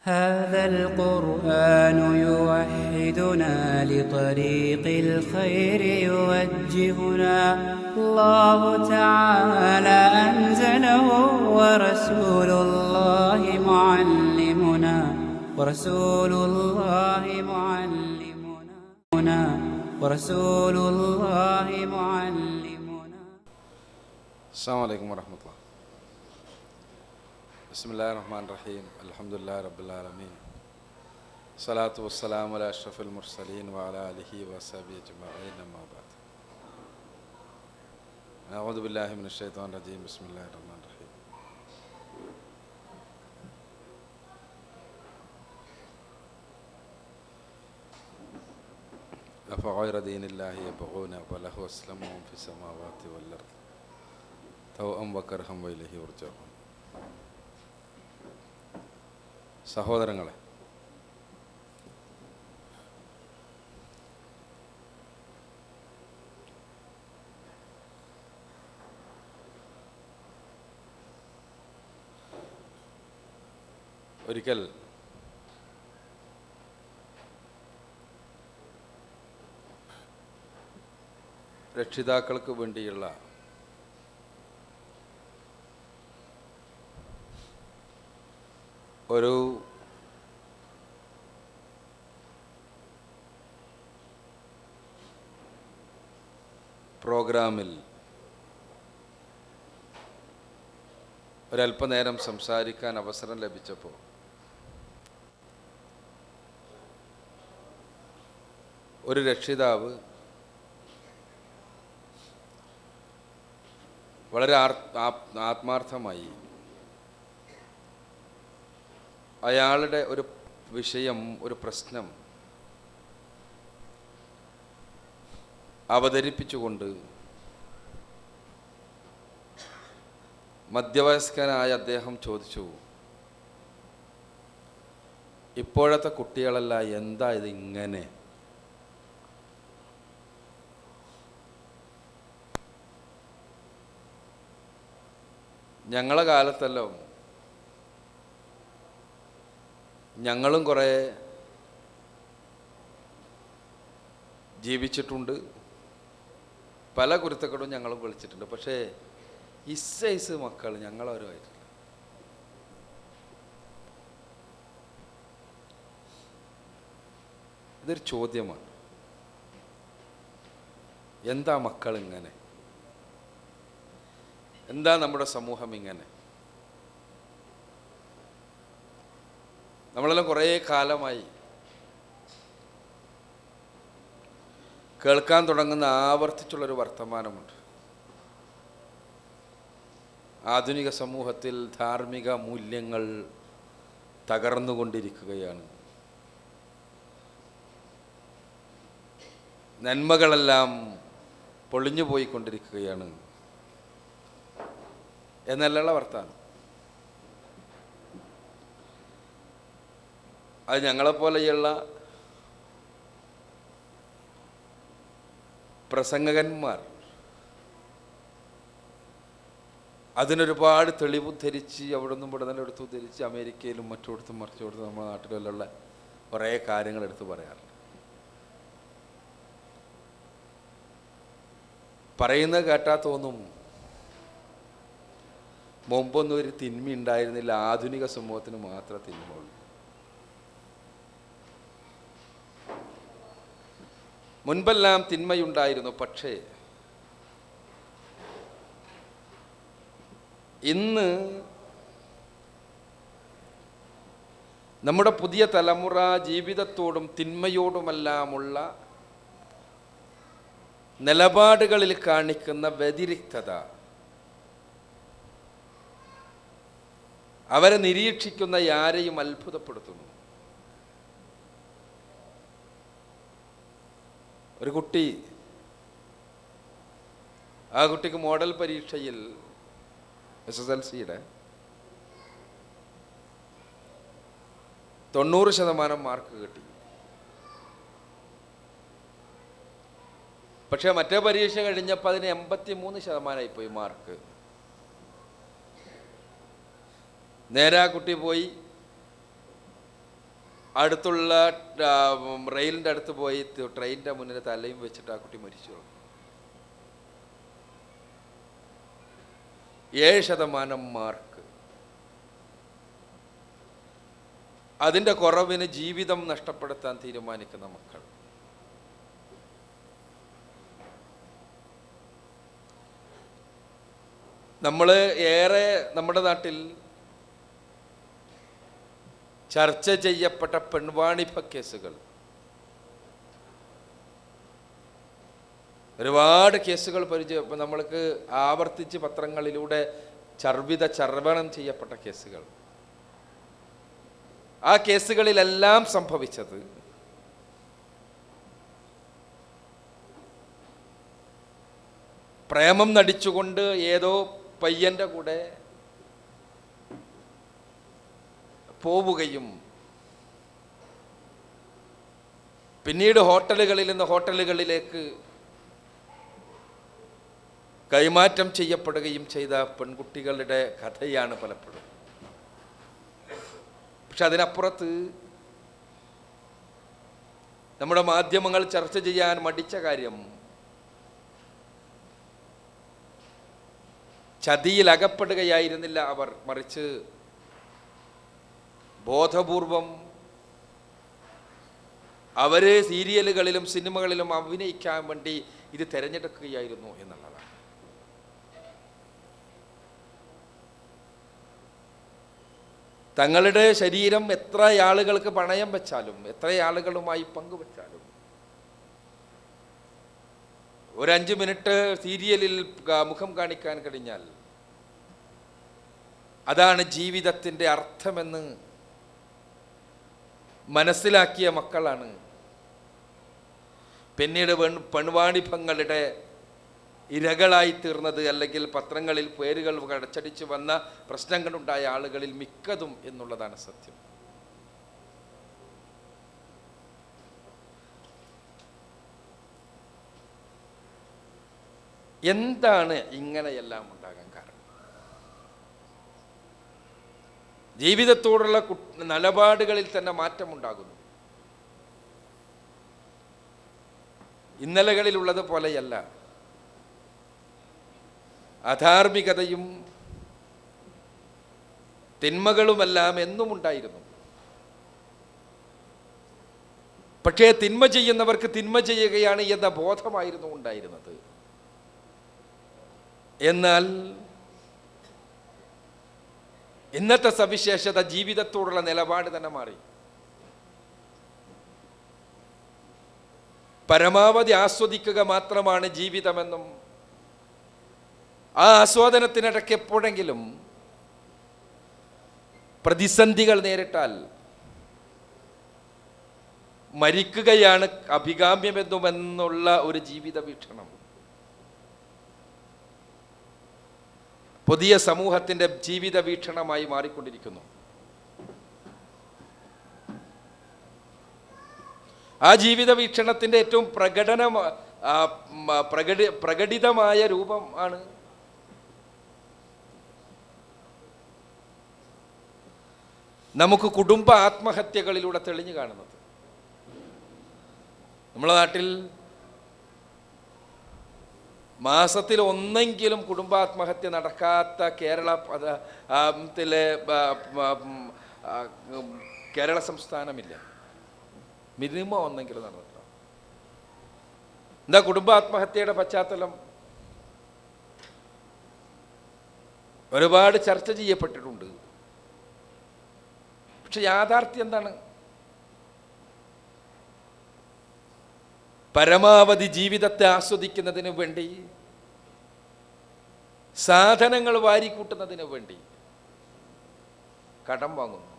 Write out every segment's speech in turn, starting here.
هذا القرآن يوحدنا لطريق الخير يوجهنا الله تعالى أنزله ورسول الله معلمنا ورسول الله معلمنا ورسول الله معلمنا. السلام عليكم ورحمة الله. بسم الله الرحمن الرحيم. الحمد لله رب العالمين. الصلاة والسلام على أشرف المرسلين وعلى آله وصحبه أجمعين. أما بعد. أعوذ بالله من الشيطان الرجيم. بسم الله الرحمن الرحيم. أفغير دين الله يبغون وله أسلم من في السماوات والأرض طوعا وكرها وإليه يرجعون. സഹോദരങ്ങളെ, ഒരിക്കൽ രക്ഷിതാക്കൾക്ക് വേണ്ടിയുള്ള ഒരു പ്രോഗ്രാമിൽ ഒരല്പനേരം സംസാരിക്കാൻ അവസരം ലഭിച്ചപ്പോൾ ഒരു രക്ഷിതാവ് വളരെ ആത്മാർത്ഥമായി അയാളുടെ ഒരു വിഷയം, ഒരു പ്രശ്നം അവതരിപ്പിച്ചുകൊണ്ട് മധ്യവയസ്കനായ അദ്ദേഹം ചോദിച്ചു, ഇപ്പോഴത്തെ കുട്ടികളല്ല, എന്താ ഇത് ഇങ്ങനെ? ഞങ്ങളെ കാലത്തല്ലോ ഞങ്ങളും കുറേ ജീവിച്ചിട്ടുണ്ട്, പല കുരുത്തക്കേടും ഞങ്ങളും കളിച്ചിട്ടുണ്ട്. പക്ഷേ ഈ സൈസ് മക്കൾ ഞങ്ങളവരുമായിട്ടില്ല. ഇതൊരു ചോദ്യമാണ്. എന്താ മക്കൾ ഇങ്ങനെ? എന്താ നമ്മുടെ സമൂഹം ഇങ്ങനെ? നമ്മളെല്ലാം കുറേ കാലമായി കേൾക്കാൻ തുടങ്ങുന്ന ആവർത്തിച്ചുള്ളൊരു വർത്തമാനമുണ്ട്. ആധുനിക സമൂഹത്തിൽ ധാർമ്മിക മൂല്യങ്ങൾ തകർന്നുകൊണ്ടിരിക്കുകയാണ്. നന്മകളെല്ലാം പൊളിഞ്ഞു പോയിക്കൊണ്ടിരിക്കുകയാണ് എന്നല്ലുള്ള വർത്താനം. അത് ഞങ്ങളെപ്പോലെയുള്ള പ്രസംഗകന്മാർ അതിനൊരുപാട് തെളിവുദ്ധരിച്ച് അവിടെ നിന്നും ഇവിടെ നിന്ന് എടുത്തുദ്ധരിച്ച് അമേരിക്കയിലും മറ്റോടത്തും മറിച്ചോടത്തും നമ്മുടെ നാട്ടിലുള്ള കുറേ കാര്യങ്ങൾ എടുത്ത് പറയാറുണ്ട്. പറയുന്നത് കേട്ടാൽ തോന്നും മുമ്പൊന്നും ഒരു തിന്മ ഉണ്ടായിരുന്നില്ല, ആധുനിക സമൂഹത്തിന് മാത്രമേ തിന്മയുള്ളൂ. മുൻപെല്ലാം തിന്മയുണ്ടായിരുന്നു, പക്ഷേ ഇന്ന് നമ്മുടെ പുതിയ തലമുറ ജീവിതത്തോടും തിന്മയോടുമെല്ലാമുള്ള നിലപാടുകളിൽ കാണിക്കുന്ന വ്യതിരിക്തത, അവരെ നിരീക്ഷിക്കുന്ന ആരെയും അത്ഭുതപ്പെടുത്തുന്നു. ഒരു കുട്ടി, ആ കുട്ടിക്ക് മോഡൽ പരീക്ഷയിൽ SSLCയുടെ 90% മാർക്ക് കിട്ടി. പക്ഷേ മറ്റേ പരീക്ഷ കഴിഞ്ഞപ്പോൾ അതിന് 83% പോയി മാർക്ക്. നേരെ ആ കുട്ടി പോയി അടുത്തുള്ള റെയിലിൻ്റെ അടുത്ത് പോയി ട്രെയിനിൻ്റെ മുന്നിൽ തലയും വെച്ചിട്ട് ആ കുട്ടി മരിച്ചു. 7% മാർക്ക്. അതിൻ്റെ കുറവിന് ജീവിതം നഷ്ടപ്പെടുത്താൻ തീരുമാനിക്കുന്ന മക്കൾ. നമ്മൾ ഏറെ നമ്മുടെ നാട്ടിൽ ചർച്ച ചെയ്യപ്പെട്ട പെൺവാണിഭ കേസുകൾ, ഒരുപാട് കേസുകൾ നമ്മൾക്ക് ആവർത്തിച്ച് പത്രങ്ങളിലൂടെ ചർവണം ചെയ്യപ്പെട്ട കേസുകൾ. ആ കേസുകളിലെല്ലാം സംഭവിച്ചത് പ്രേമം നടിച്ചുകൊണ്ട് ഏതോ പയ്യന്റെ കൂടെ പോവുകയും പിന്നീട് ഹോട്ടലുകളിൽ നിന്ന് ഹോട്ടലുകളിലേക്ക് കൈമാറ്റം ചെയ്യപ്പെടുകയും ചെയ്ത പെൺകുട്ടികളുടെ കഥയാണ് പലപ്പോഴും. പക്ഷെ അതിനപ്പുറത്ത് നമ്മുടെ മാധ്യമങ്ങൾ ചർച്ച ചെയ്യാൻ മടിച്ച കാര്യം, ചതിയിൽ അകപ്പെടുകയായിരുന്നില്ല അവർ, മറിച്ച് ബോധപൂർവം അവര് സീരിയലുകളിലും സിനിമകളിലും അഭിനയിക്കാൻ വേണ്ടി ഇത് തിരഞ്ഞെടുക്കുകയായിരുന്നു എന്നുള്ളതാണ്. തങ്ങളുടെ ശരീരം എത്ര ആളുകൾക്ക് പണയം വെച്ചാലും, എത്ര ആളുകളുമായി പങ്കുവെച്ചാലും, ഒരു 5 മിനിറ്റ് സീരിയലിൽ മുഖം കാണിക്കാൻ കഴിഞ്ഞാൽ അതാണ് ജീവിതത്തിൻ്റെ അർത്ഥമെന്ന് മനസ്സിലാക്കിയ മക്കളാണ് പിന്നീട് പെൺവാണിഭങ്ങളുടെ ഇരകളായി തീർന്നത്, അല്ലെങ്കിൽ പത്രങ്ങളിൽ പേരുകൾ കടച്ചടിച്ച് വന്ന പ്രശ്നങ്ങളുണ്ടായ ആളുകളിൽ മിക്കതും എന്നുള്ളതാണ് സത്യം. എന്താണ് ഇങ്ങനെയെല്ലാം ഉണ്ടാകാൻ കാരണം? ജീവിതത്തോടുള്ള നിലപാടുകളിൽ തന്നെ മാറ്റമുണ്ടാകുന്നു. ഇന്നലകളിലുള്ളത് പോലെയല്ല. അധാർമികതയും തിന്മകളുമെല്ലാം എന്നും ഉണ്ടായിരുന്നു. പക്ഷേ തിന്മ ചെയ്യുന്നവർക്ക് തിന്മ ചെയ്യുകയാണ് എന്ന ബോധമായിരുന്നു ഉണ്ടായിരുന്നത്. എന്നാൽ ഇന്നത്തെ സവിശേഷത ജീവിതത്തോടുള്ള നിലപാട് തന്നെ മാറി. പരമാവധി ആസ്വദിക്കുക മാത്രമാണ് ജീവിതമെന്നും, ആ ആസ്വാദനത്തിനിടയ്ക്ക് എപ്പോഴെങ്കിലും പ്രതിസന്ധികൾ നേരിട്ടാൽ മരിക്കുകയാണ് അഭികാമ്യമെന്നുമെന്നുള്ള ഒരു ജീവിത വീക്ഷണം പുതിയ സമൂഹത്തിൻ്റെ ജീവിത വീക്ഷണമായി മാറിക്കൊണ്ടിരിക്കുന്നു. ആ ജീവിത വീക്ഷണത്തിൻ്റെ ഏറ്റവും പ്രകടിതമായ രൂപം ആണ് നമുക്ക് കുടുംബ ആത്മഹത്യകളിലൂടെ തെളിഞ്ഞു കാണുന്നത്. നമ്മുടെ നാട്ടിൽ മാസത്തിൽ ഒന്നെങ്കിലും കുടുംബാത്മഹത്യ നടക്കാത്ത കേരള സംസ്ഥാനമില്ല. മിനിമം ഒന്നെങ്കിലും നടന്നിട്ടുണ്ടാവും. എന്താ കുടുംബാത്മഹത്യയുടെ പശ്ചാത്തലം? ഒരുപാട് ചർച്ച ചെയ്യപ്പെട്ടിട്ടുണ്ട്. പക്ഷെ യാഥാർത്ഥ്യം എന്താണ്? പരമാവധി ജീവിതത്തെ ആസ്വദിക്കുന്നതിന് വേണ്ടി, സാധനങ്ങൾ വാരിക്കൂട്ടുന്നതിന് വേണ്ടി കടം വാങ്ങുന്നു.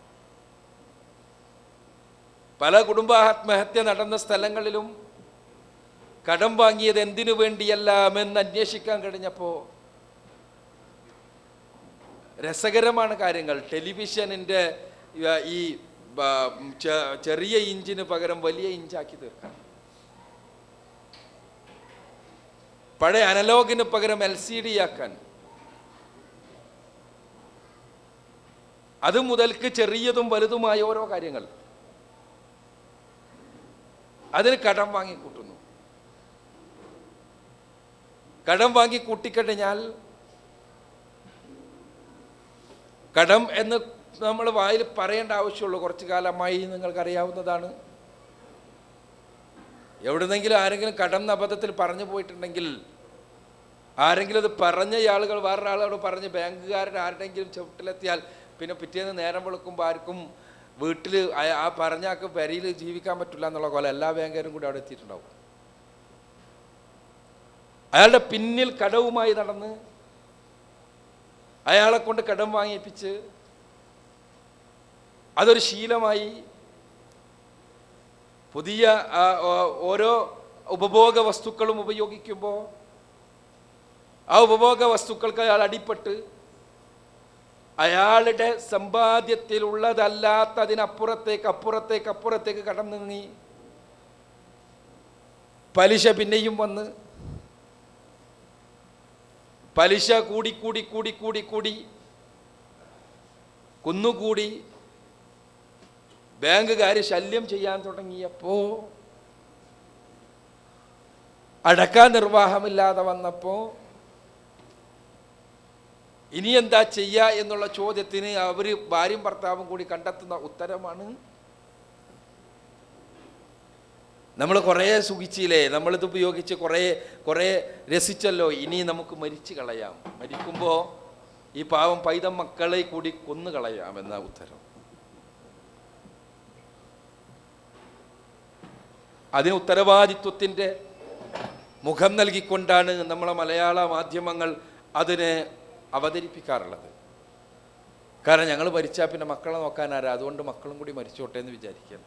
പല കുടുംബാത്മഹത്യ നടന്ന സ്ഥലങ്ങളിലും കടം വാങ്ങിയത് എന്തിനു വേണ്ടിയെല്ലാമെന്ന് അന്വേഷിക്കാൻ കഴിഞ്ഞപ്പോൾ രസകരമാണ് കാര്യങ്ങൾ. ടെലിവിഷനിൻ്റെ ഈ ചെറിയ ഇഞ്ചിന് പകരം വലിയ ഇഞ്ചാക്കി തീർക്കാൻ, പഴയ അനലോഗിന് പകരം LCD ആക്കാൻ, അത് മുതൽക്ക് ചെറിയതും വലുതുമായ ഓരോ കാര്യങ്ങൾ. അതിന് കടം വാങ്ങി കൂട്ടുന്നു. കടം വാങ്ങി കൂട്ടിക്കഴിഞ്ഞാൽ കടം എന്ന് നമ്മൾ വായിൽ പറയേണ്ട ആവശ്യമുള്ളൂ. കുറച്ചു കാലമായി നിങ്ങൾക്കറിയാവുന്നതാണ്. എവിടുന്നെങ്കിലും ആരെങ്കിലും കടം അബദ്ധത്തിൽ പറഞ്ഞു പോയിട്ടുണ്ടെങ്കിൽ ആരെങ്കിലും അത് പറഞ്ഞ ആളുകൾ വേറൊരാളോട് പറഞ്ഞ് ബാങ്കുകാരുടെ ആരുടെയെങ്കിലും ചുവട്ടിലെത്തിയാൽ പിന്നെ പിറ്റേന്ന് നേരം വെളുക്കുമ്പോൾ ആർക്കും വീട്ടിൽ ആ പറഞ്ഞാൾക്ക് വരിയിൽ ജീവിക്കാൻ പറ്റില്ല എന്നുള്ള പോലെ എല്ലാ ബാങ്കുകാരും കൂടി അവിടെ എത്തിയിട്ടുണ്ടാവും. അയാളുടെ പിന്നിൽ കടവുമായി നടന്ന് അയാളെ കൊണ്ട് കടം വാങ്ങിപ്പിച്ച് അതൊരു ശീലമായി പുതിയ ഓരോ ഉപഭോഗ വസ്തുക്കളും ഉപയോഗിക്കുമ്പോൾ ആ ഉപഭോഗ വസ്തുക്കൾക്ക് അയാൾ അടിപ്പെട്ട് അയാളുടെ സമ്പാദ്യത്തിലുള്ളതല്ലാത്തതിനപ്പുറത്തേക്ക് കടം നീങ്ങി പലിശ പിന്നെയും വന്ന് പലിശ കൂടി കുന്നുകൂടി ബാങ്കുകാർ ശല്യം ചെയ്യാൻ തുടങ്ങിയപ്പോൾ അടക്കാൻ നിർവാഹമില്ലാതെ വന്നപ്പോൾ ഇനി എന്താ ചെയ്യുക എന്നുള്ള ചോദ്യത്തിന് അവർ ഭാര്യയും ഭർത്താവും കൂടി കണ്ടെത്തുന്ന ഉത്തരമാണ് നമ്മൾ കുറേ സുഖിച്ചില്ലേ, നമ്മളിത് ഉപയോഗിച്ച് കുറേ രസിച്ചല്ലോ, ഇനി നമുക്ക് മരിച്ചു കളയാം, മരിക്കുമ്പോൾ ഈ പാവം പൈതം മക്കളെ കൂടി കൊന്നു കളയാം എന്ന ഉത്തരം. അതിന് ഉത്തരവാദിത്വത്തിൻ്റെ മുഖം നൽകിക്കൊണ്ടാണ് നമ്മളെ മലയാള മാധ്യമങ്ങൾ അതിനെ അവതരിപ്പിക്കാറുള്ളത്. കാരണം ഞങ്ങൾ മരിച്ചാൽ പിന്നെ മക്കളെ നോക്കാനാരാ, അതുകൊണ്ട് മക്കളും കൂടി മരിച്ചോട്ടെ എന്ന് വിചാരിക്കുക.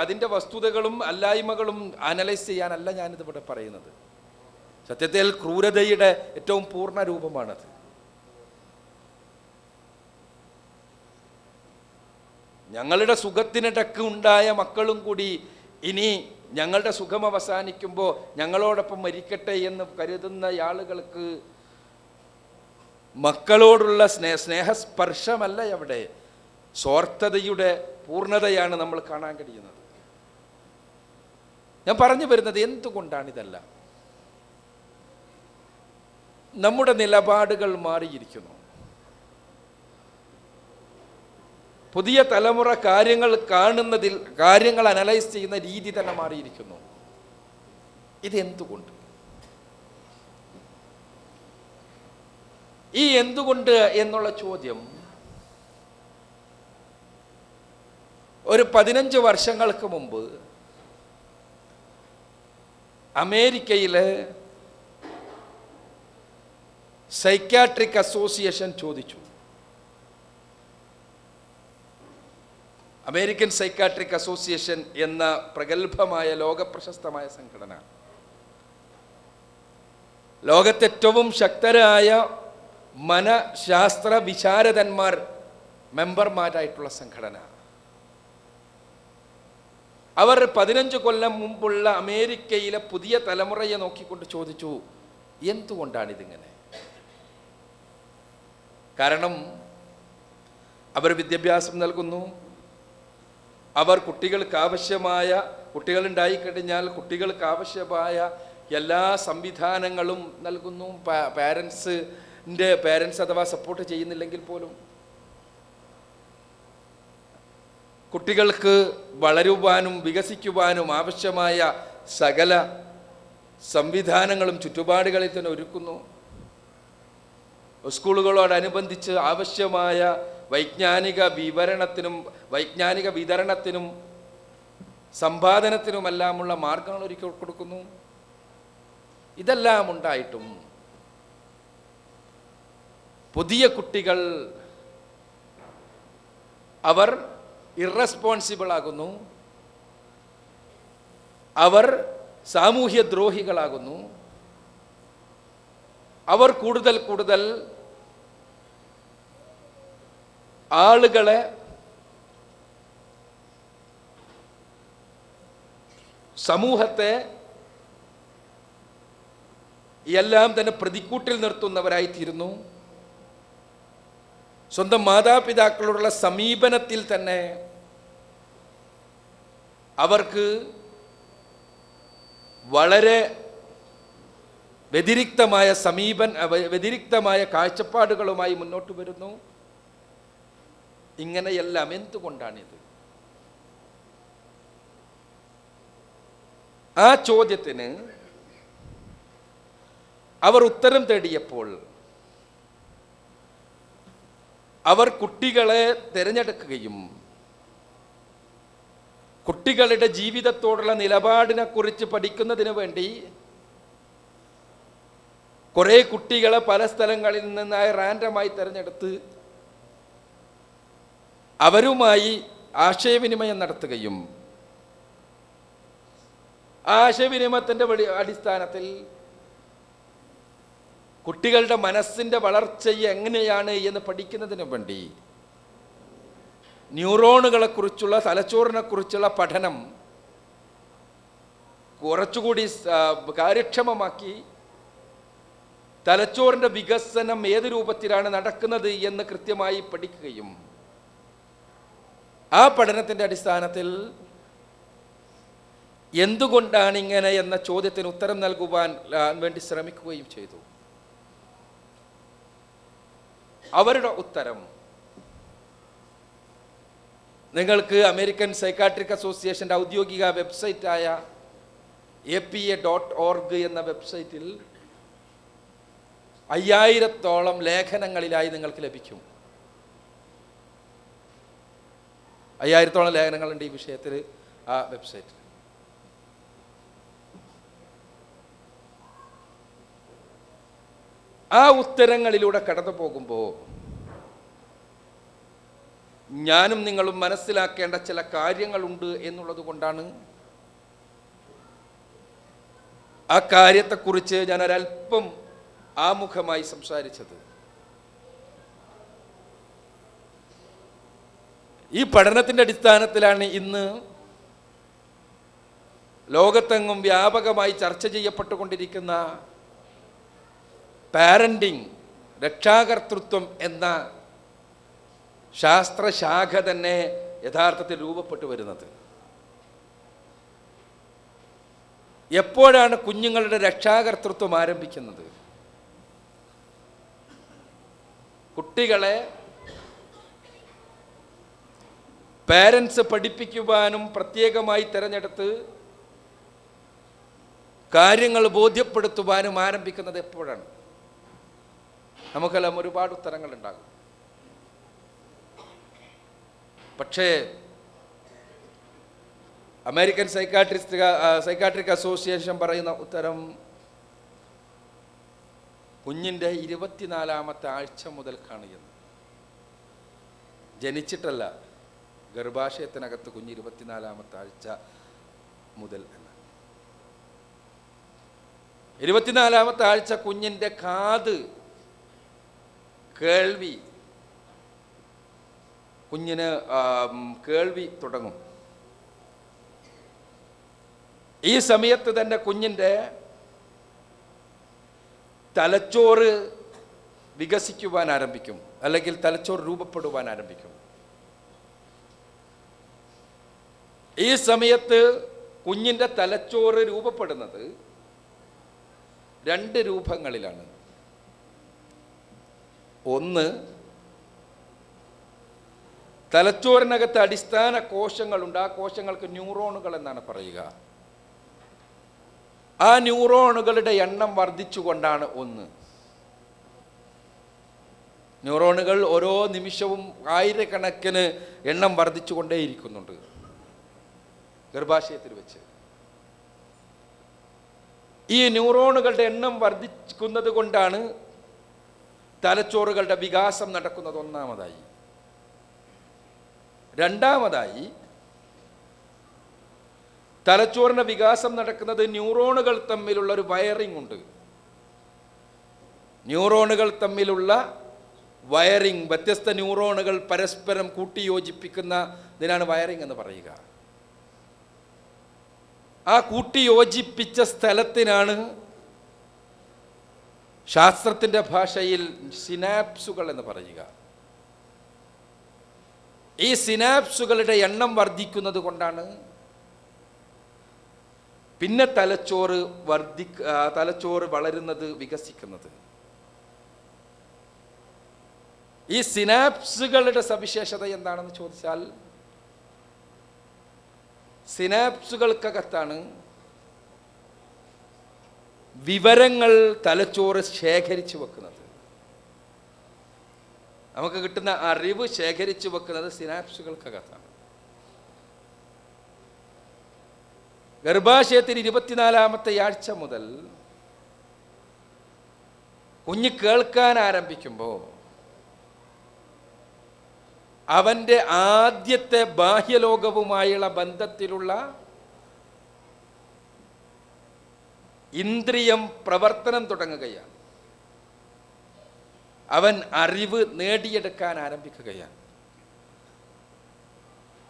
അതിൻ്റെ വസ്തുതകളും അല്ലായ്മകളും അനലൈസ് ചെയ്യാനല്ല ഞാനിതിവിടെ പറയുന്നത്. സത്യത്തിൽ ക്രൂരതയുടെ ഏറ്റവും പൂർണ്ണ രൂപമാണത്. ഞങ്ങളുടെ സുഖത്തിനിടക്ക് ഉണ്ടായ മക്കളും കൂടി ഇനി ഞങ്ങളുടെ സുഖം അവസാനിക്കുമ്പോൾ ഞങ്ങളോടൊപ്പം മരിക്കട്ടെ എന്ന് കരുതുന്ന ആളുകൾക്ക് മക്കളോടുള്ള സ്നേഹസ്പർശമല്ല അവിടെ, സ്വാർത്ഥതയുടെ പൂർണ്ണതയാണ് നമ്മൾ കാണാൻ കഴിയുന്നത്. ഞാൻ പറഞ്ഞു വരുന്നത് എന്തുകൊണ്ടാണിതെല്ലാം? നമ്മുടെ നിലപാടുകൾ മാറിയിരിക്കുന്നു. പുതിയ തലമുറ കാര്യങ്ങൾ അനലൈസ് ചെയ്യുന്ന രീതി തന്നെ മാറിയിരിക്കുന്നു. ഇതെന്തുകൊണ്ട്? ഈ എന്തുകൊണ്ട് എന്നുള്ള ചോദ്യം ഒരു 15 വർഷങ്ങൾക്ക് മുമ്പ് അമേരിക്കയിലെ സൈക്യാട്രിക് അസോസിയേഷൻ ചോദിച്ചു. അമേരിക്കൻ സൈക്യാട്രിക് അസോസിയേഷൻ എന്ന പ്രഗത്ഭമായ ലോകപ്രശസ്തമായ സംഘടന, ലോകത്തേറ്റവും ശക്തരായ മനഃശാസ്ത്ര വിശാരദന്മാർ മെമ്പർമാരായിട്ടുള്ള സംഘടന. അവർ 15 കൊല്ലം മുമ്പുള്ള അമേരിക്കയിലെ പുതിയ തലമുറയെ നോക്കിക്കൊണ്ട് ചോദിച്ചു, എന്തുകൊണ്ടാണിതിങ്ങനെ? കാരണം അവർ വിദ്യാഭ്യാസം നൽകുന്നു, അവർ കുട്ടികളുണ്ടായിക്കഴിഞ്ഞാൽ കുട്ടികൾക്ക് ആവശ്യമായ എല്ലാ സംവിധാനങ്ങളും നൽകുന്നു. പാരൻസ് അഥവാ സപ്പോർട്ട് ചെയ്യുന്നില്ലെങ്കിൽ പോലും കുട്ടികൾക്ക് വളരുവാനും വികസിക്കുവാനും ആവശ്യമായ സകല സംവിധാനങ്ങളും ചുറ്റുപാടുകളിൽ തന്നെ ഒരുക്കുന്നു. സ്കൂളുകളോടനുബന്ധിച്ച് ആവശ്യമായ വൈജ്ഞാനിക വിതരണത്തിനും സമ്പാദനത്തിനുമെല്ലാമുള്ള മാർഗങ്ങൾ ഒരുക്കി കൊടുക്കുന്നു. ഇതെല്ലാം ഉണ്ടായിട്ടും പുതിയ കുട്ടികൾ അവർ ഇറസ്പോൺസിബിൾ ആകുന്നു, അവർ സാമൂഹ്യ ദ്രോഹികളാകുന്നു, അവർ കൂടുതൽ ആളുകളെ സമൂഹത്തെ എല്ലാം തന്നെ പ്രതിക്കൂട്ടിൽ നിർത്തുന്നവരായിത്തീരുന്നു. സ്വന്തം മാതാപിതാക്കളോടുള്ള സമീപനത്തിൽ തന്നെ അവർക്ക് വളരെ വ്യതിരിക്തമായ കാഴ്ചപ്പാടുകളുമായി മുന്നോട്ട് വരുന്നു. ഇങ്ങനെയെല്ലാം എന്തുകൊണ്ടാണിത്? ആ ചോദ്യത്തിന് അവർ ഉത്തരം തേടിയപ്പോൾ അവർ കുട്ടികളെ തിരഞ്ഞെടുക്കുകയും കുട്ടികളുടെ ജീവിതത്തോടുള്ള നിലപാടിനെ കുറിച്ച് പഠിക്കുന്നതിന് വേണ്ടി കുറേ കുട്ടികളെ പല സ്ഥലങ്ങളിൽ നിന്നായി റാൻഡമായി തിരഞ്ഞെടുത്ത് അവരുമായി ആശയവിനിമയം നടത്തുകയും ആശയവിനിമയത്തിൻ്റെ അടിസ്ഥാനത്തിൽ കുട്ടികളുടെ മനസ്സിൻ്റെ വളർച്ച എങ്ങനെയാണ് എന്ന് പഠിക്കുന്നതിന് വേണ്ടി ന്യൂറോണുകളെക്കുറിച്ചുള്ള തലച്ചോറിനെക്കുറിച്ചുള്ള പഠനം കുറച്ചുകൂടി കാര്യക്ഷമമാക്കി തലച്ചോറിൻ്റെ വികസനം ഏത് രൂപത്തിലാണ് നടക്കുന്നത് എന്ന് കൃത്യമായി പഠിക്കുകയും ആ പഠനത്തിൻ്റെ അടിസ്ഥാനത്തിൽ എന്തുകൊണ്ടാണ് ഇങ്ങനെ എന്ന ചോദ്യത്തിന് ഉത്തരം നൽകുവാൻ വേണ്ടി ശ്രമിക്കുകയും ചെയ്തു. അവരുടെ ഉത്തരം നിങ്ങൾക്ക് അമേരിക്കൻ സൈക്കാട്രിക് അസോസിയേഷൻ്റെ ഔദ്യോഗിക വെബ്സൈറ്റായ APA.org എന്ന വെബ്സൈറ്റിൽ 5000-ഓളം ലേഖനങ്ങളിലായി നിങ്ങൾക്ക് ലഭിക്കും. 5000-ഓളം ലേഖനങ്ങളുണ്ട് ഈ വിഷയത്തിൽ ആ വെബ്സൈറ്റിൽ. ആ ഉത്തരങ്ങളിലൂടെ കടന്നു പോകുമ്പോൾ ഞാനും നിങ്ങളും മനസ്സിലാക്കേണ്ട ചില കാര്യങ്ങളുണ്ട് എന്നുള്ളത് കൊണ്ടാണ് ആ കാര്യത്തെക്കുറിച്ച് ഞാൻ ഒരല്പം ആമുഖമായി സംസാരിച്ചത്. ഈ പഠനത്തിൻ്റെ അടിസ്ഥാനത്തിലാണ് ഇന്ന് ലോകത്തെങ്ങും വ്യാപകമായി ചർച്ച ചെയ്യപ്പെട്ടുകൊണ്ടിരിക്കുന്ന പാരന്റിങ്, രക്ഷാകർതൃത്വം എന്ന ശാസ്ത്രശാഖ തന്നെ യഥാർത്ഥത്തിൽ രൂപപ്പെട്ടു വരുന്നത്. എപ്പോഴാണ് കുഞ്ഞുങ്ങളുടെ രക്ഷാകർതൃത്വം ആരംഭിക്കുന്നത്? കുട്ടികളെ പാരൻസ് പഠിപ്പിക്കുവാനും പ്രത്യേകമായി തിരഞ്ഞെടുത്ത് കാര്യങ്ങൾ ബോധ്യപ്പെടുത്തുവാനും ആരംഭിക്കുന്നത് എപ്പോഴാണ്? നമുക്കെല്ലാം ഒരുപാട് ഉത്തരങ്ങളുണ്ടാകും. പക്ഷേ അമേരിക്കൻ സൈക്കാട്രിക് അസോസിയേഷൻ പറയുന്ന ഉത്തരം കുഞ്ഞിൻ്റെ 24-ാമത്തെ ആഴ്ച മുതൽക്കാണ് എന്ന്. ജനിച്ചിട്ടല്ല, ഗർഭാശയത്തിനകത്ത് കുഞ്ഞ് 24-ാമത്തെ ആഴ്ച മുതൽ എന്ന്. 24-ാമത്തെ ആഴ്ച കുഞ്ഞിൻ്റെ കാത്, കേൾവി, കുഞ്ഞിന് കേൾവി തുടങ്ങും. ഈ സമയത്ത് തന്നെ കുഞ്ഞിൻ്റെ തലച്ചോറ് വികസിക്കുവാൻ ആരംഭിക്കും, അല്ലെങ്കിൽ തലച്ചോറ് രൂപപ്പെടുവാൻ ആരംഭിക്കും. ഈ സമയത്ത് കുഞ്ഞിൻ്റെ തലച്ചോറ് രൂപപ്പെടുന്നത് 2 രൂപങ്ങളിലാണ്. ഒന്ന്, തലച്ചോറിനകത്ത് അടിസ്ഥാന കോശങ്ങളുണ്ട്. ആ കോശങ്ങൾക്ക് ന്യൂറോണുകൾ എന്നാണ് പറയുക. ആ ന്യൂറോണുകളുടെ എണ്ണം വർദ്ധിച്ചുകൊണ്ടാണ് ഒന്ന്. ന്യൂറോണുകൾ ഓരോ നിമിഷവും ആയിരക്കണക്കിന് എണ്ണം വർദ്ധിച്ചുകൊണ്ടേയിരിക്കുന്നുണ്ട് ഗർഭാശയത്തിൽ വെച്ച്. ഈ ന്യൂറോണുകളുടെ എണ്ണം വർദ്ധിക്കുന്നത് കൊണ്ടാണ് തലച്ചോറുകളുടെ വികാസം നടക്കുന്നത്. ഒന്നാമതായി. രണ്ടാമതായി, തലച്ചോറിൻ്റെ വികാസം നടക്കുന്നത് ന്യൂറോണുകൾ തമ്മിലുള്ള ഒരു വയറിംഗ് ഉണ്ട്. ന്യൂറോണുകൾ തമ്മിലുള്ള വയറിംഗ്, വ്യത്യസ്ത ന്യൂറോണുകൾ പരസ്പരം കൂട്ടിയോജിപ്പിക്കുന്നതിനാണ് വയറിംഗ് എന്ന് പറയുക. ആ കൂട്ടിയോജിപ്പിച്ച സ്ഥലത്തിനാണ് ശാസ്ത്രത്തിൻ്റെ ഭാഷയിൽ സിനാപ്സുകൾ എന്ന് പറയുക. ഈ സിനാപ്സുകളുടെ എണ്ണം വർദ്ധിക്കുന്നത് കൊണ്ടാണ് പിന്നെ തലച്ചോറ് വളരുന്നത്, വികസിക്കുന്നത്. ഈ സിനാപ്സുകളുടെ സവിശേഷത എന്താണെന്ന് ചോദിച്ചാൽ, സിനാപ്സുകൾക്കകത്താണ് വിവരങ്ങൾ തലച്ചോറ് ശേഖരിച്ചു വെക്കുന്നത്. നമുക്ക് കിട്ടുന്ന അറിവ് ശേഖരിച്ചു വെക്കുന്നത് സിനാപ്സുകൾക്കകത്താണ്. ഗർഭാശയത്തിൽ 24ാമത്തെ ആഴ്ച മുതൽ കുഞ്ഞ് കേൾക്കാൻ ആരംഭിക്കുമ്പോൾ അവൻ്റെ ആദ്യത്തെ ബാഹ്യലോകവുമായുള്ള ബന്ധത്തിലുള്ള ഇന്ദ്രിയം പ്രവർത്തനം തുടങ്ങുകയാണ്. അവൻ അറിവ് നേടിയെടുക്കാൻ ആരംഭിക്കുകയാണ്.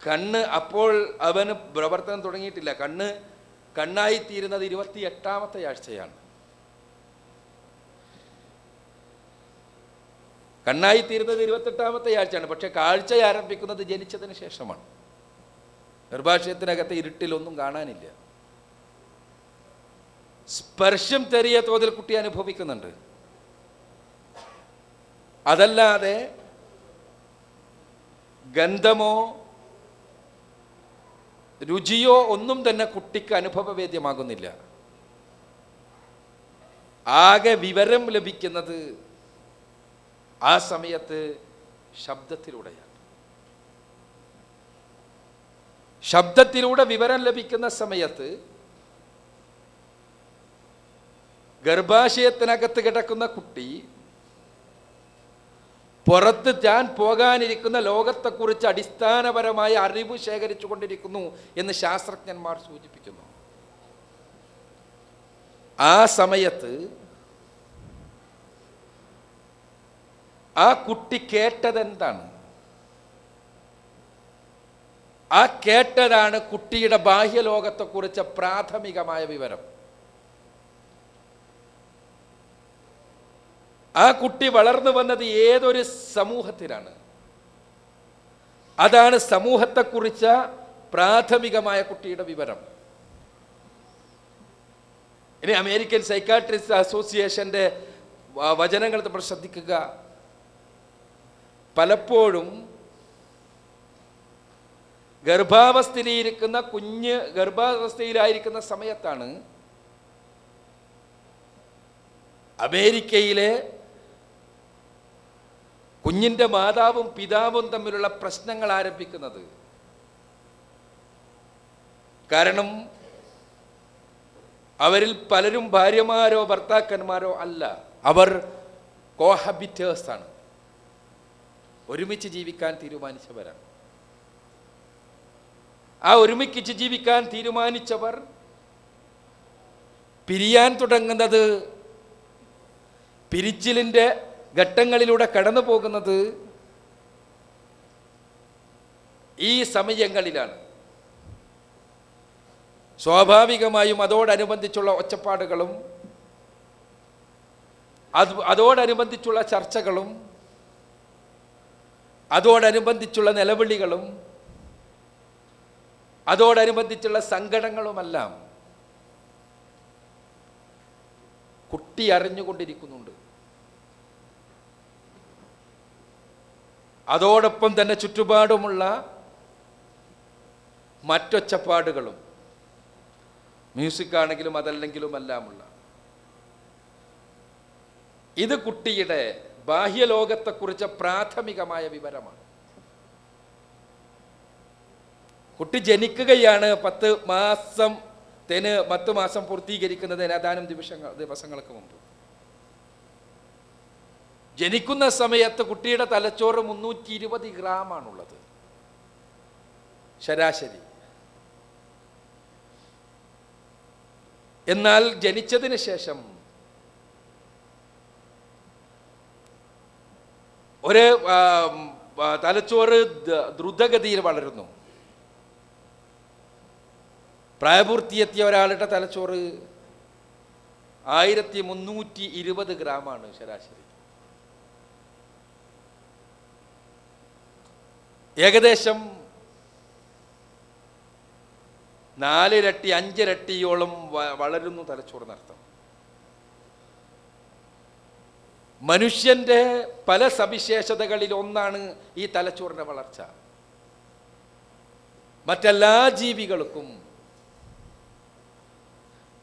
കണ്ണ് അപ്പോൾ അവന് പ്രവർത്തനം തുടങ്ങിയിട്ടില്ല. കണ്ണായിത്തീരുന്നത് 28ാമത്തെ ആഴ്ചയാണ്. കണ്ണായിത്തീരുന്നത് 28ാമത്തെ ആഴ്ചയാണ്. പക്ഷെ കാഴ്ച ആരംഭിക്കുന്നത് ജനിച്ചതിന് ശേഷമാണ്. ഗർഭാശയത്തിനകത്ത് ഇരുട്ടിലൊന്നും കാണാനില്ല. സ്പർശം ചെറിയ തോതിൽ കുട്ടി അനുഭവിക്കുന്നുണ്ട്. അതല്ലാതെ ഗന്ധമോ രുചിയോ ഒന്നും തന്നെ കുട്ടിക്ക് അനുഭവവേദ്യമാകുന്നില്ല. ആകെ വിവരം ലഭിക്കുന്നത് ആ സമയത്ത് ശബ്ദത്തിലൂടെയാണ്. ശബ്ദത്തിലൂടെ വിവരം ലഭിക്കുന്ന സമയത്ത് ഗർഭാശയത്തിനകത്ത് കിടക്കുന്ന കുട്ടി പുറത്ത് താൻ പോകാനിരിക്കുന്ന ലോകത്തെക്കുറിച്ച് അടിസ്ഥാനപരമായ അറിവ് ശേഖരിച്ചു കൊണ്ടിരിക്കുന്നു എന്ന് ശാസ്ത്രജ്ഞന്മാർ സൂചിപ്പിക്കുന്നു. ആ സമയത്ത് ആ കുട്ടി കേട്ടതെന്താണ്? ആ കേട്ടതാണ് കുട്ടിയുടെ ബാഹ്യലോകത്തെക്കുറിച്ച് പ്രാഥമികമായ വിവരം. ആ കുട്ടി വളർന്നു വന്നത് ഏതൊരു സമൂഹത്തിലാണ്, അതാണ് സമൂഹത്തെക്കുറിച്ച പ്രാഥമികമായ കുട്ടിയുടെ വിവരം. ഇനി അമേരിക്കൻ സൈക്കാട്രിസ്റ്റ് അസോസിയേഷന്റെ വചനങ്ങൾ നമ്മൾ ശ്രദ്ധിക്കുക. പലപ്പോഴും കുഞ്ഞ് ഗർഭാവസ്ഥയിലായിരിക്കുന്ന സമയത്താണ് അമേരിക്കയിലെ കുഞ്ഞിൻ്റെ മാതാവും പിതാവും തമ്മിലുള്ള പ്രശ്നങ്ങൾ ആരംഭിക്കുന്നത്. കാരണം അവരിൽ പലരും ഭാര്യമാരോ ഭർത്താക്കന്മാരോ അല്ല, അവർ കോഹബിറ്റേഴ്സാണ്, ഒരുമിച്ച് ജീവിക്കാൻ തീരുമാനിച്ചവരാണ്. ആ ഒരുമിച്ച് ജീവിക്കാൻ തീരുമാനിച്ചവർ പിരിയാൻ തുടങ്ങുന്നത്, പിരിച്ചിലിൻ്റെ ഘട്ടങ്ങളിലൂടെ കടന്നു പോകുന്നത് ഈ സമയങ്ങളിലാണ്. സ്വാഭാവികമായും അതോടനുബന്ധിച്ചുള്ള ഒച്ചപ്പാടുകളും അതോടനുബന്ധിച്ചുള്ള ചർച്ചകളും അതോടനുബന്ധിച്ചുള്ള നിലവിളികളും അതോടനുബന്ധിച്ചുള്ള സങ്കടങ്ങളുമെല്ലാം കുട്ടി അറിഞ്ഞുകൊണ്ടിരിക്കുന്നുണ്ട്. അതോടൊപ്പം തന്നെ ചുറ്റുപാടുമുള്ള മറ്റൊച്ചപ്പാടുകളും, മ്യൂസിക് ആണെങ്കിലും അതല്ലെങ്കിലും എല്ലാമുള്ള, ഇത് കുട്ടിയുടെ ബാഹ്യലോകത്തെക്കുറിച്ച് പ്രാഥമികമായ വിവരമാണ്. കുട്ടി ജനിക്കുകയാണ് 10 മാസം പൂർത്തീകരിക്കുന്നതിന് ഏതാനും ദിവസങ്ങൾക്ക് മുമ്പ്. ജനിക്കുന്ന സമയത്ത് കുട്ടിയുടെ തലച്ചോറ് 320 ഗ്രാമാണുള്ളത് ശരാശരി. എന്നാൽ ജനിച്ചതിന് ശേഷം ഒരു തലച്ചോറ് ദ്രുതഗതിയിൽ വളരുന്നു. പ്രായപൂർത്തിയെത്തിയ ഒരാളുടെ തലച്ചോറ് 1320 ഗ്രാമാണ് ശരാശരി. ഏകദേശം 4 ഇരട്ടി 5 ഇരട്ടിയോളം വളരുന്നു തലച്ചോറിനർത്ഥം. മനുഷ്യൻ്റെ പല സവിശേഷതകളിൽ ഒന്നാണ് ഈ തലച്ചോറിൻ്റെ വളർച്ച. മറ്റെല്ലാ ജീവികൾക്കും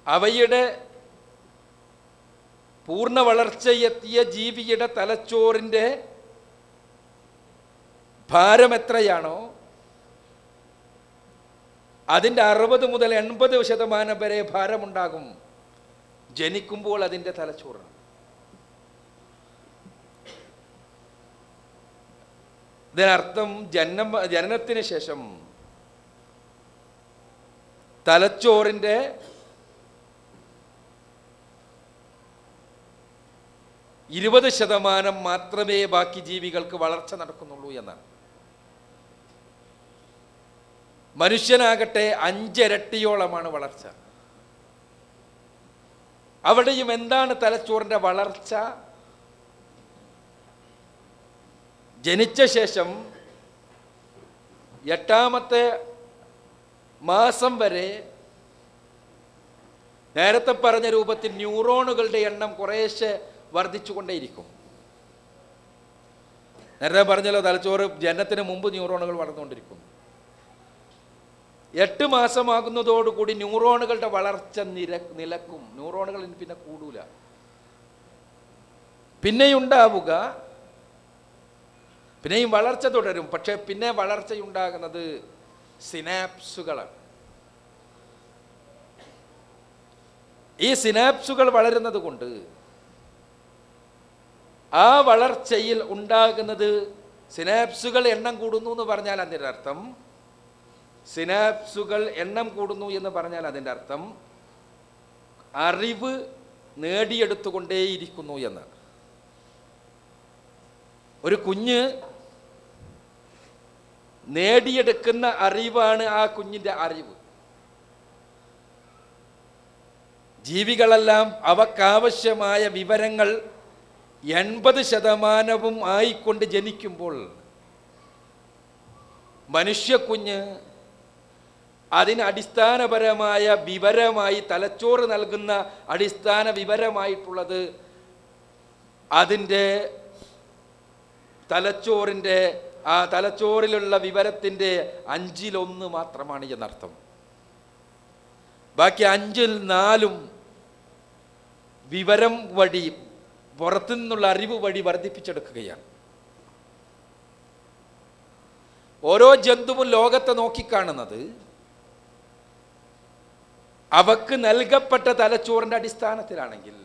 അവയുടെ പൂർണ്ണ വളർച്ചയെത്തിയ ജീവിയുടെ തലച്ചോറിൻ്റെ ഭാരം എത്രയാണോ അതിൻ്റെ 60 മുതൽ 80% വരെ ഭാരമുണ്ടാകും ജനിക്കുമ്പോൾ അതിൻ്റെ തലച്ചോറാണ്. ഇതിനർത്ഥം ജനനത്തിന് ശേഷം തലച്ചോറിൻ്റെ 20% മാത്രമേ ബാക്കി ജീവികൾക്ക് വളർച്ച നടക്കുന്നുള്ളൂ എന്നാണ്. മനുഷ്യനാകട്ടെ 5 ഇരട്ടിയോളമാണ് വളർച്ച. അവിടെയും എന്താണ് തലച്ചോറിൻ്റെ വളർച്ച? ജനിച്ച ശേഷം 8ാമത്തെ മാസം വരെ നേരത്തെ പറഞ്ഞ രൂപത്തിൽ ന്യൂറോണുകളുടെ എണ്ണം കുറേശ്ശെ വർദ്ധിച്ചുകൊണ്ടേയിരിക്കും. നേരത്തെ പറഞ്ഞല്ലോ, തലച്ചോറ് ജനനത്തിന് മുമ്പ് ന്യൂറോണുകൾ വളർന്നുകൊണ്ടിരിക്കും. 8 മാസമാകുന്നതോടുകൂടി ന്യൂറോണുകളുടെ വളർച്ച നിലക്കും. ന്യൂറോണുകൾ പിന്നെ കൂടൂല. പിന്നെയുണ്ടാവുക, പിന്നെയും വളർച്ച തുടരും. പക്ഷെ പിന്നെ വളർച്ചയുണ്ടാകുന്നത് സിനാപ്സുകളാണ്. ഈ സിനാപ്സുകൾ വളരുന്നത് കൊണ്ട് ആ വളർച്ചയിൽ ഉണ്ടാകുന്നത് സിനാപ്സുകൾ എണ്ണം കൂടുന്നു എന്ന് പറഞ്ഞാൽ അതിൻ്റെ അർത്ഥം, സിനാപ്സുകൾ എണ്ണം കൂടുന്നു എന്ന് പറഞ്ഞാൽ അതിൻ്റെ അർത്ഥം അറിവ് നേടിയെടുത്തുകൊണ്ടേയിരിക്കുന്നു എന്നാണ്. ഒരു കുഞ്ഞ് നേടിയെടുക്കുന്ന അറിവാണ് ആ കുഞ്ഞിൻ്റെ അറിവ്. ജീവികളെല്ലാം അവക്കാവശ്യമായ വിവരങ്ങൾ 80% ആയിക്കൊണ്ട് ജനിക്കുമ്പോൾ മനുഷ്യക്കുഞ്ഞ് അതിന് അടിസ്ഥാനപരമായ വിവരമായി തലച്ചോറ് നൽകുന്ന അടിസ്ഥാന വിവരമായിട്ടുള്ളത് അതിൻ്റെ തലച്ചോറിൻ്റെ ആ തലച്ചോറിലുള്ള വിവരത്തിൻ്റെ 1/5 മാത്രമാണ് എന്നർത്ഥം. ബാക്കി 4 വിവരം വഴി, പുറത്തു നിന്നുള്ള അറിവ് വഴി വർദ്ധിപ്പിച്ചെടുക്കുകയാണ്. ഓരോ ജന്തുവും ലോകത്തെ നോക്കിക്കാണുന്നത് അവക്ക് നൽകപ്പെട്ട തലച്ചോറിൻ്റെ അടിസ്ഥാനത്തിലാണെങ്കിൽ,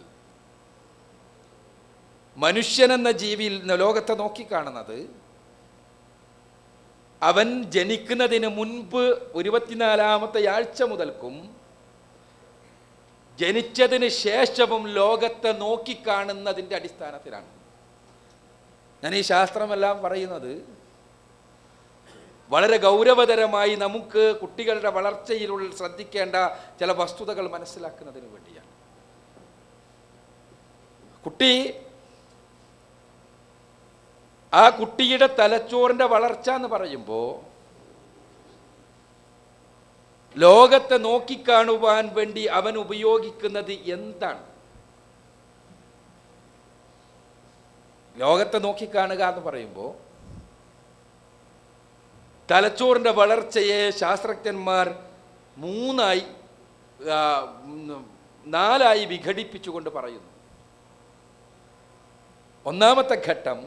മനുഷ്യനെന്ന ജീവിയിൽ ലോകത്തെ നോക്കിക്കാണുന്നത് അവൻ ജനിക്കുന്നതിന് മുൻപ് 24ാമത്തെ ആഴ്ച മുതൽക്കും ജനിച്ചതിന് ശേഷവും ലോകത്തെ നോക്കിക്കാണുന്നതിൻ്റെ അടിസ്ഥാനത്തിലാണ്. ഞാൻ ഈ ശാസ്ത്രമെല്ലാം പറയുന്നത് വളരെ ഗൗരവതരമായി നമുക്ക് കുട്ടികളുടെ വളർച്ചയിലുള്ള ശ്രദ്ധിക്കേണ്ട ചില വസ്തുതകൾ മനസ്സിലാക്കുന്നതിന് വേണ്ടിയാണ്. ആ കുട്ടിയുടെ തലച്ചോറിൻ്റെ വളർച്ച എന്ന് പറയുമ്പോൾ ലോകത്തെ നോക്കിക്കാണുവാൻ വേണ്ടി അവൻ ഉപയോഗിക്കുന്നത് എന്താണ്? ലോകത്തെ നോക്കിക്കാണുക എന്ന് പറയുമ്പോൾ തലച്ചോറിൻ്റെ വളർച്ചയെ ശാസ്ത്രജ്ഞന്മാർ 4 വിഘടിപ്പിച്ചുകൊണ്ട് പറയുന്നു. ഒന്നാമത്തെ ഘട്ടം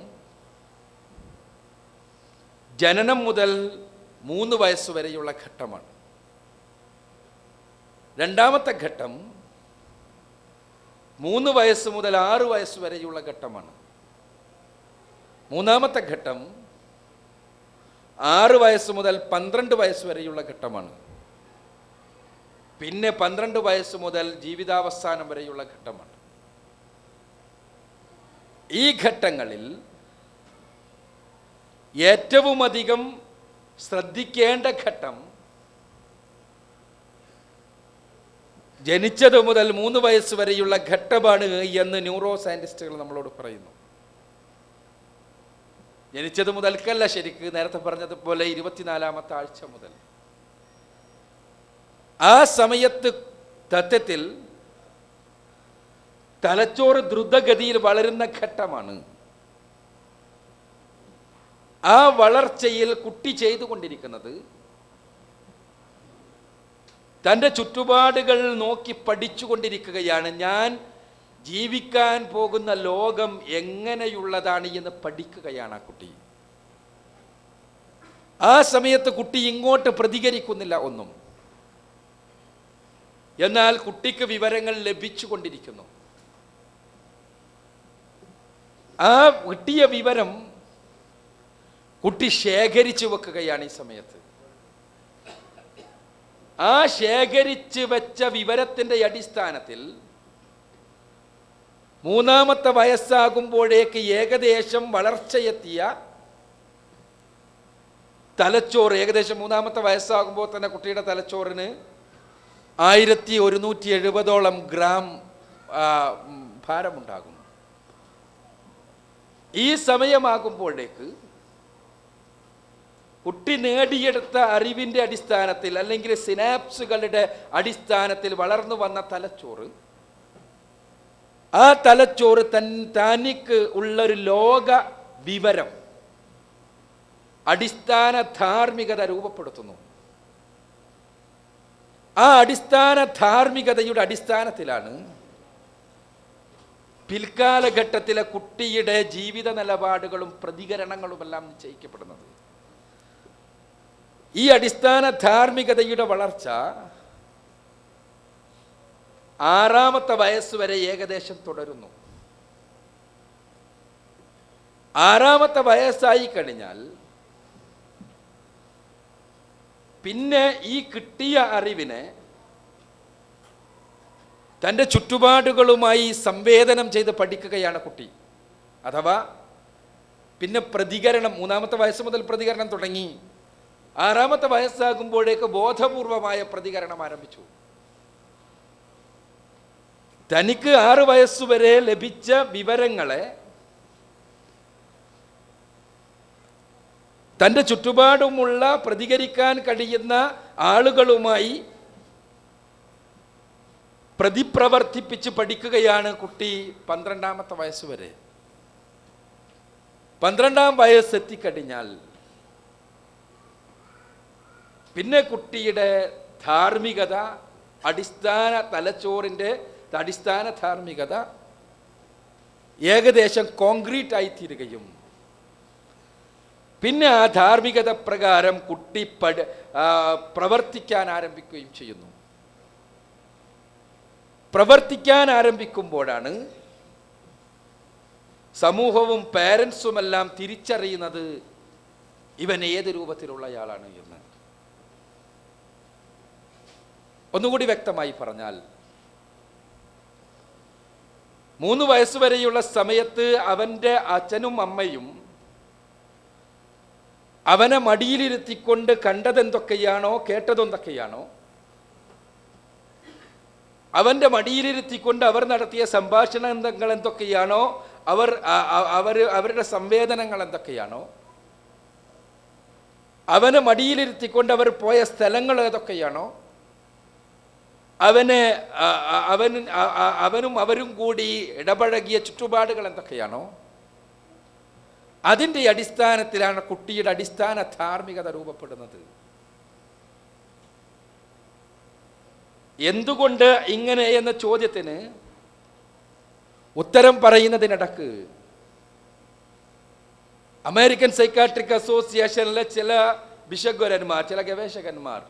ജനനം മുതൽ 3 വയസ്സ് വരെയുള്ള ഘട്ടമാണ്. രണ്ടാമത്തെ ഘട്ടം 3 വയസ്സ് മുതൽ 6 വയസ്സ് വരെയുള്ള ഘട്ടമാണ്. മൂന്നാമത്തെ ഘട്ടം 6 വയസ്സ് മുതൽ 12 വയസ്സ് വരെയുള്ള ഘട്ടമാണ്. പിന്നെ 12 വയസ്സ് മുതൽ ജീവിതാവസാനം വരെയുള്ള ഘട്ടമാണ്. ഈ ഘട്ടങ്ങളിൽ ഏറ്റവും അധികം ശ്രദ്ധിക്കേണ്ട ഘട്ടം ജനിച്ചത് മുതൽ 3 വയസ്സ് വരെയുള്ള ഘട്ടമാണ് എന്ന് ന്യൂറോ സയൻറ്റിസ്റ്റുകൾ നമ്മളോട് പറയുന്നു. ജനിച്ചത് മുതൽക്കല്ല, ശരിക്ക് നേരത്തെ പറഞ്ഞതുപോലെ 24ാമത്തെ ആഴ്ച മുതൽ. ആ സമയത്ത് തത്വത്തിൽ തലച്ചോറ് ദ്രുതഗതിയിൽ വളരുന്ന ഘട്ടമാണ്. ആ വളർച്ചയിൽ കുട്ടി ചെയ്തുകൊണ്ടിരിക്കുന്നത് തൻ്റെ ചുറ്റുപാടുകൾ നോക്കി പഠിച്ചുകൊണ്ടിരിക്കുകയാണ്. ഞാൻ ജീവിക്കാൻ പോകുന്ന ലോകം എങ്ങനെയുള്ളതാണ് എന്ന് പഠിക്കുകയാണ് ആ കുട്ടി. ആ സമയത്ത് കുട്ടി ഇങ്ങോട്ട് പ്രതികരിക്കുന്നില്ല ഒന്നും. എന്നാൽ കുട്ടിക്ക് വിവരങ്ങൾ ലഭിച്ചുകൊണ്ടിരിക്കുന്നു. ആ കിട്ടിയ വിവരം കുട്ടി ശേഖരിച്ചു വെക്കുകയാണ് ഈ സമയത്ത്. ആ ശേഖരിച്ച് വെച്ച വിവരത്തിൻ്റെ അടിസ്ഥാനത്തിൽ 3-ാമത്തെ വയസ്സാകുമ്പോഴേക്ക് ഏകദേശം വളർച്ചയെത്തിയ തലച്ചോറ്, ഏകദേശം 3-ാമത്തെ വയസ്സാകുമ്പോൾ തന്നെ കുട്ടിയുടെ തലച്ചോറിന് 1170 ഗ്രാം ഭാരമുണ്ടാകും. ഈ സമയമാകുമ്പോഴേക്ക് കുട്ടി നേടിയെടുത്ത അറിവിൻ്റെ അടിസ്ഥാനത്തിൽ അല്ലെങ്കിൽ സിനാപ്സുകളുടെ അടിസ്ഥാനത്തിൽ വളർന്നു വന്ന തലച്ചോറ്, ആ തലച്ചോറ് തനിക്ക് ഉള്ളൊരു ലോക വിവരം, അടിസ്ഥാന ധാർമ്മികത രൂപപ്പെടുത്തുന്നു. ആ അടിസ്ഥാന ധാർമ്മികതയുടെ അടിസ്ഥാനത്തിലാണ് പിൽക്കാലഘട്ടത്തിലെ കുട്ടിയുടെ ജീവിത നിലപാടുകളും പ്രതികരണങ്ങളുമെല്ലാം നിശ്ചയിക്കപ്പെടുന്നത്. ഈ അടിസ്ഥാന ധാർമ്മികതയുടെ വളർച്ച 6-ാമത്തെ വയസ്സ് വരെ ഏകദേശം തുടരുന്നു. 6-ാമത്തെ വയസ്സായി കഴിഞ്ഞാൽ പിന്നെ ഈ കിട്ടിയ അറിവിനെ തൻ്റെ ചുറ്റുപാടുകളുമായി സംവേദനം ചെയ്ത് പഠിക്കുകയാണ് കുട്ടി. അഥവാ പിന്നെ പ്രതികരണം, 3-ാമത്തെ വയസ്സ് മുതൽ പ്രതികരണം തുടങ്ങി. 6-ാമത്തെ വയസ്സാകുമ്പോഴേക്ക് ബോധപൂർവമായ പ്രതികരണം ആരംഭിച്ചു. തനിക്ക് 6 വയസ്സുവരെ ലഭിച്ച വിവരങ്ങളെ തൻ്റെ ചുറ്റുപാടുമുള്ള പ്രതികരിക്കാൻ കഴിയുന്ന ആളുകളുമായി പ്രതിപ്രവർത്തിപ്പിച്ച് പഠിക്കുകയാണ് കുട്ടി 12-ാമത്തെ വയസ്സ് വരെ. 12-ാം വയസ്സെത്തിക്കഴിഞ്ഞാൽ പിന്നെ കുട്ടിയുടെ ധാർമ്മികത, അടിസ്ഥാന തലച്ചോറിൻ്റെ അടിസ്ഥാന ധാർമ്മികത ഏകദേശം കോൺക്രീറ്റ് ആയിത്തീരുകയും പിന്നെ ആ ധാർമ്മികത പ്രകാരം കുട്ടി പ്രവർത്തിക്കാൻ ആരംഭിക്കുകയും ചെയ്യുന്നു. പ്രവർത്തിക്കാൻ ആരംഭിക്കുമ്പോഴാണ് സമൂഹവും പേരൻസുമെല്ലാം തിരിച്ചറിയുന്നത് ഇവൻ ഏത് രൂപത്തിലുള്ളയാളാണ് എന്ന്. ഒന്നുകൂടി വ്യക്തമായി പറഞ്ഞാൽ, 3 വയസ്സുവരെയുള്ള സമയത്ത് അവൻ്റെ അച്ഛനും അമ്മയും അവനെ മടിയിലിരുത്തിക്കൊണ്ട് കണ്ടതെന്തൊക്കെയാണോ കേട്ടതെന്തൊക്കെയാണോ അവൻ്റെ മടിയിലിരുത്തിക്കൊണ്ട് അവർ നടത്തിയ സംഭാഷണങ്ങൾ എന്തൊക്കെയാണോ അവരുടെ സംവേദനങ്ങൾ എന്തൊക്കെയാണോ അവനെ മടിയിലിരുത്തിക്കൊണ്ട് അവർ പോയ സ്ഥലങ്ങൾ ഏതൊക്കെയാണോ അവനും അവരും കൂടി ഇടപഴകിയ ചുറ്റുപാടുകൾ എന്തൊക്കെയാണോ അതിൻ്റെ അടിസ്ഥാനത്തിലാണ് കുട്ടിയുടെ അടിസ്ഥാന ധാർമ്മികത രൂപപ്പെടുന്നത്. എന്തുകൊണ്ട് ഇങ്ങനെ എന്ന ചോദ്യത്തിന് ഉത്തരം പറയുന്നതിനിടക്ക് അമേരിക്കൻ സൈക്കാട്രിക് അസോസിയേഷനിലെ ചില വിശഗ്വരന്മാർ, ചില ഗവേഷകന്മാർ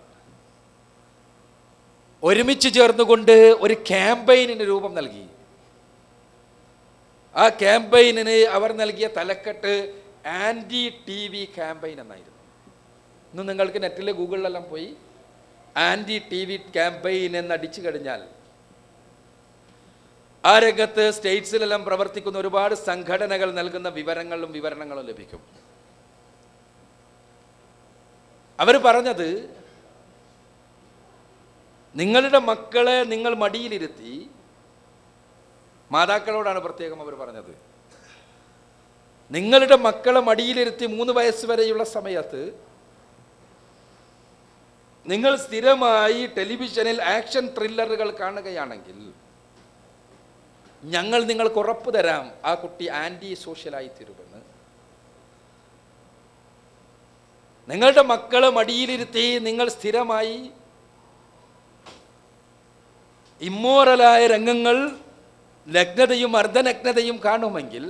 ഒരുമിച്ച് ചേർന്നുകൊണ്ട് ഒരു ക്യാമ്പയിനിന് രൂപം നൽകി. ആ ക്യാമ്പയിനിന് അവർ നൽകിയ തലക്കെട്ട് ആൻറ്റി ടി വി ക്യാമ്പയിൻ എന്നായിരുന്നു. ഇന്ന് നിങ്ങൾക്ക് നെറ്റിൽ ഗൂഗിളിലെല്ലാം പോയി ആൻറ്റി ടി വി ക്യാമ്പയിൻ എന്നടിച്ചു കഴിഞ്ഞാൽ ആ രംഗത്ത് സ്റ്റേറ്റ്സിലെല്ലാം പ്രവർത്തിക്കുന്ന ഒരുപാട് സംഘടനകൾ നൽകുന്ന വിവരണങ്ങളും ലഭിക്കും. അവർ പറഞ്ഞത്, നിങ്ങളുടെ മക്കളെ നിങ്ങൾ മടിയിലിരുത്തി, മാതാക്കളോടാണ് പ്രത്യേകം അവർ പറഞ്ഞത്, നിങ്ങളുടെ മക്കളെ മടിയിലിരുത്തി 3 വയസ്സ് വരെയുള്ള സമയത്ത് നിങ്ങൾ സ്ഥിരമായി ടെലിവിഷനിൽ ആക്ഷൻ ത്രില്ലറുകൾ കാണുകയാണെങ്കിൽ ഞങ്ങൾ നിങ്ങൾക്ക് ഉറപ്പ് തരാം ആ കുട്ടി ആൻറ്റി സോഷ്യലായി തീരുമെന്ന്. നിങ്ങളുടെ മക്കളെ മടിയിലിരുത്തി നിങ്ങൾ സ്ഥിരമായി ഇമ്മോറലായ രംഗങ്ങൾ, നഗ്നതയും അർദ്ധനഗ്നതയും കാണുമെങ്കിൽ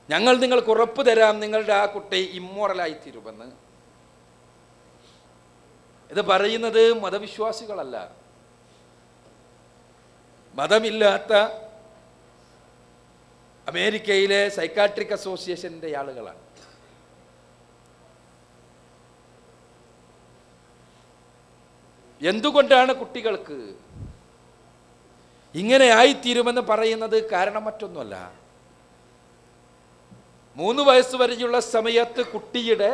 ഞങ്ങൾ നിങ്ങൾക്ക് ഉറപ്പ് തരാം നിങ്ങളുടെ ആ കുട്ടി ഇമ്മോറലായി തീരുമെന്ന്. ഇത് പറയുന്നത് മതവിശ്വാസികളല്ല, മതമില്ലാത്ത അമേരിക്കയിലെ സൈക്കാട്രിക് അസോസിയേഷൻ്റെ ആളുകളാണ്. എന്തുകൊണ്ടാണ് കുട്ടികൾക്ക് ഇങ്ങനെ ആയിത്തീരുമെന്ന് പറയുന്നത്? കാരണം മറ്റൊന്നുമല്ല, 3 വയസ്സ് വരെയുള്ള സമയത്ത് കുട്ടിയുടെ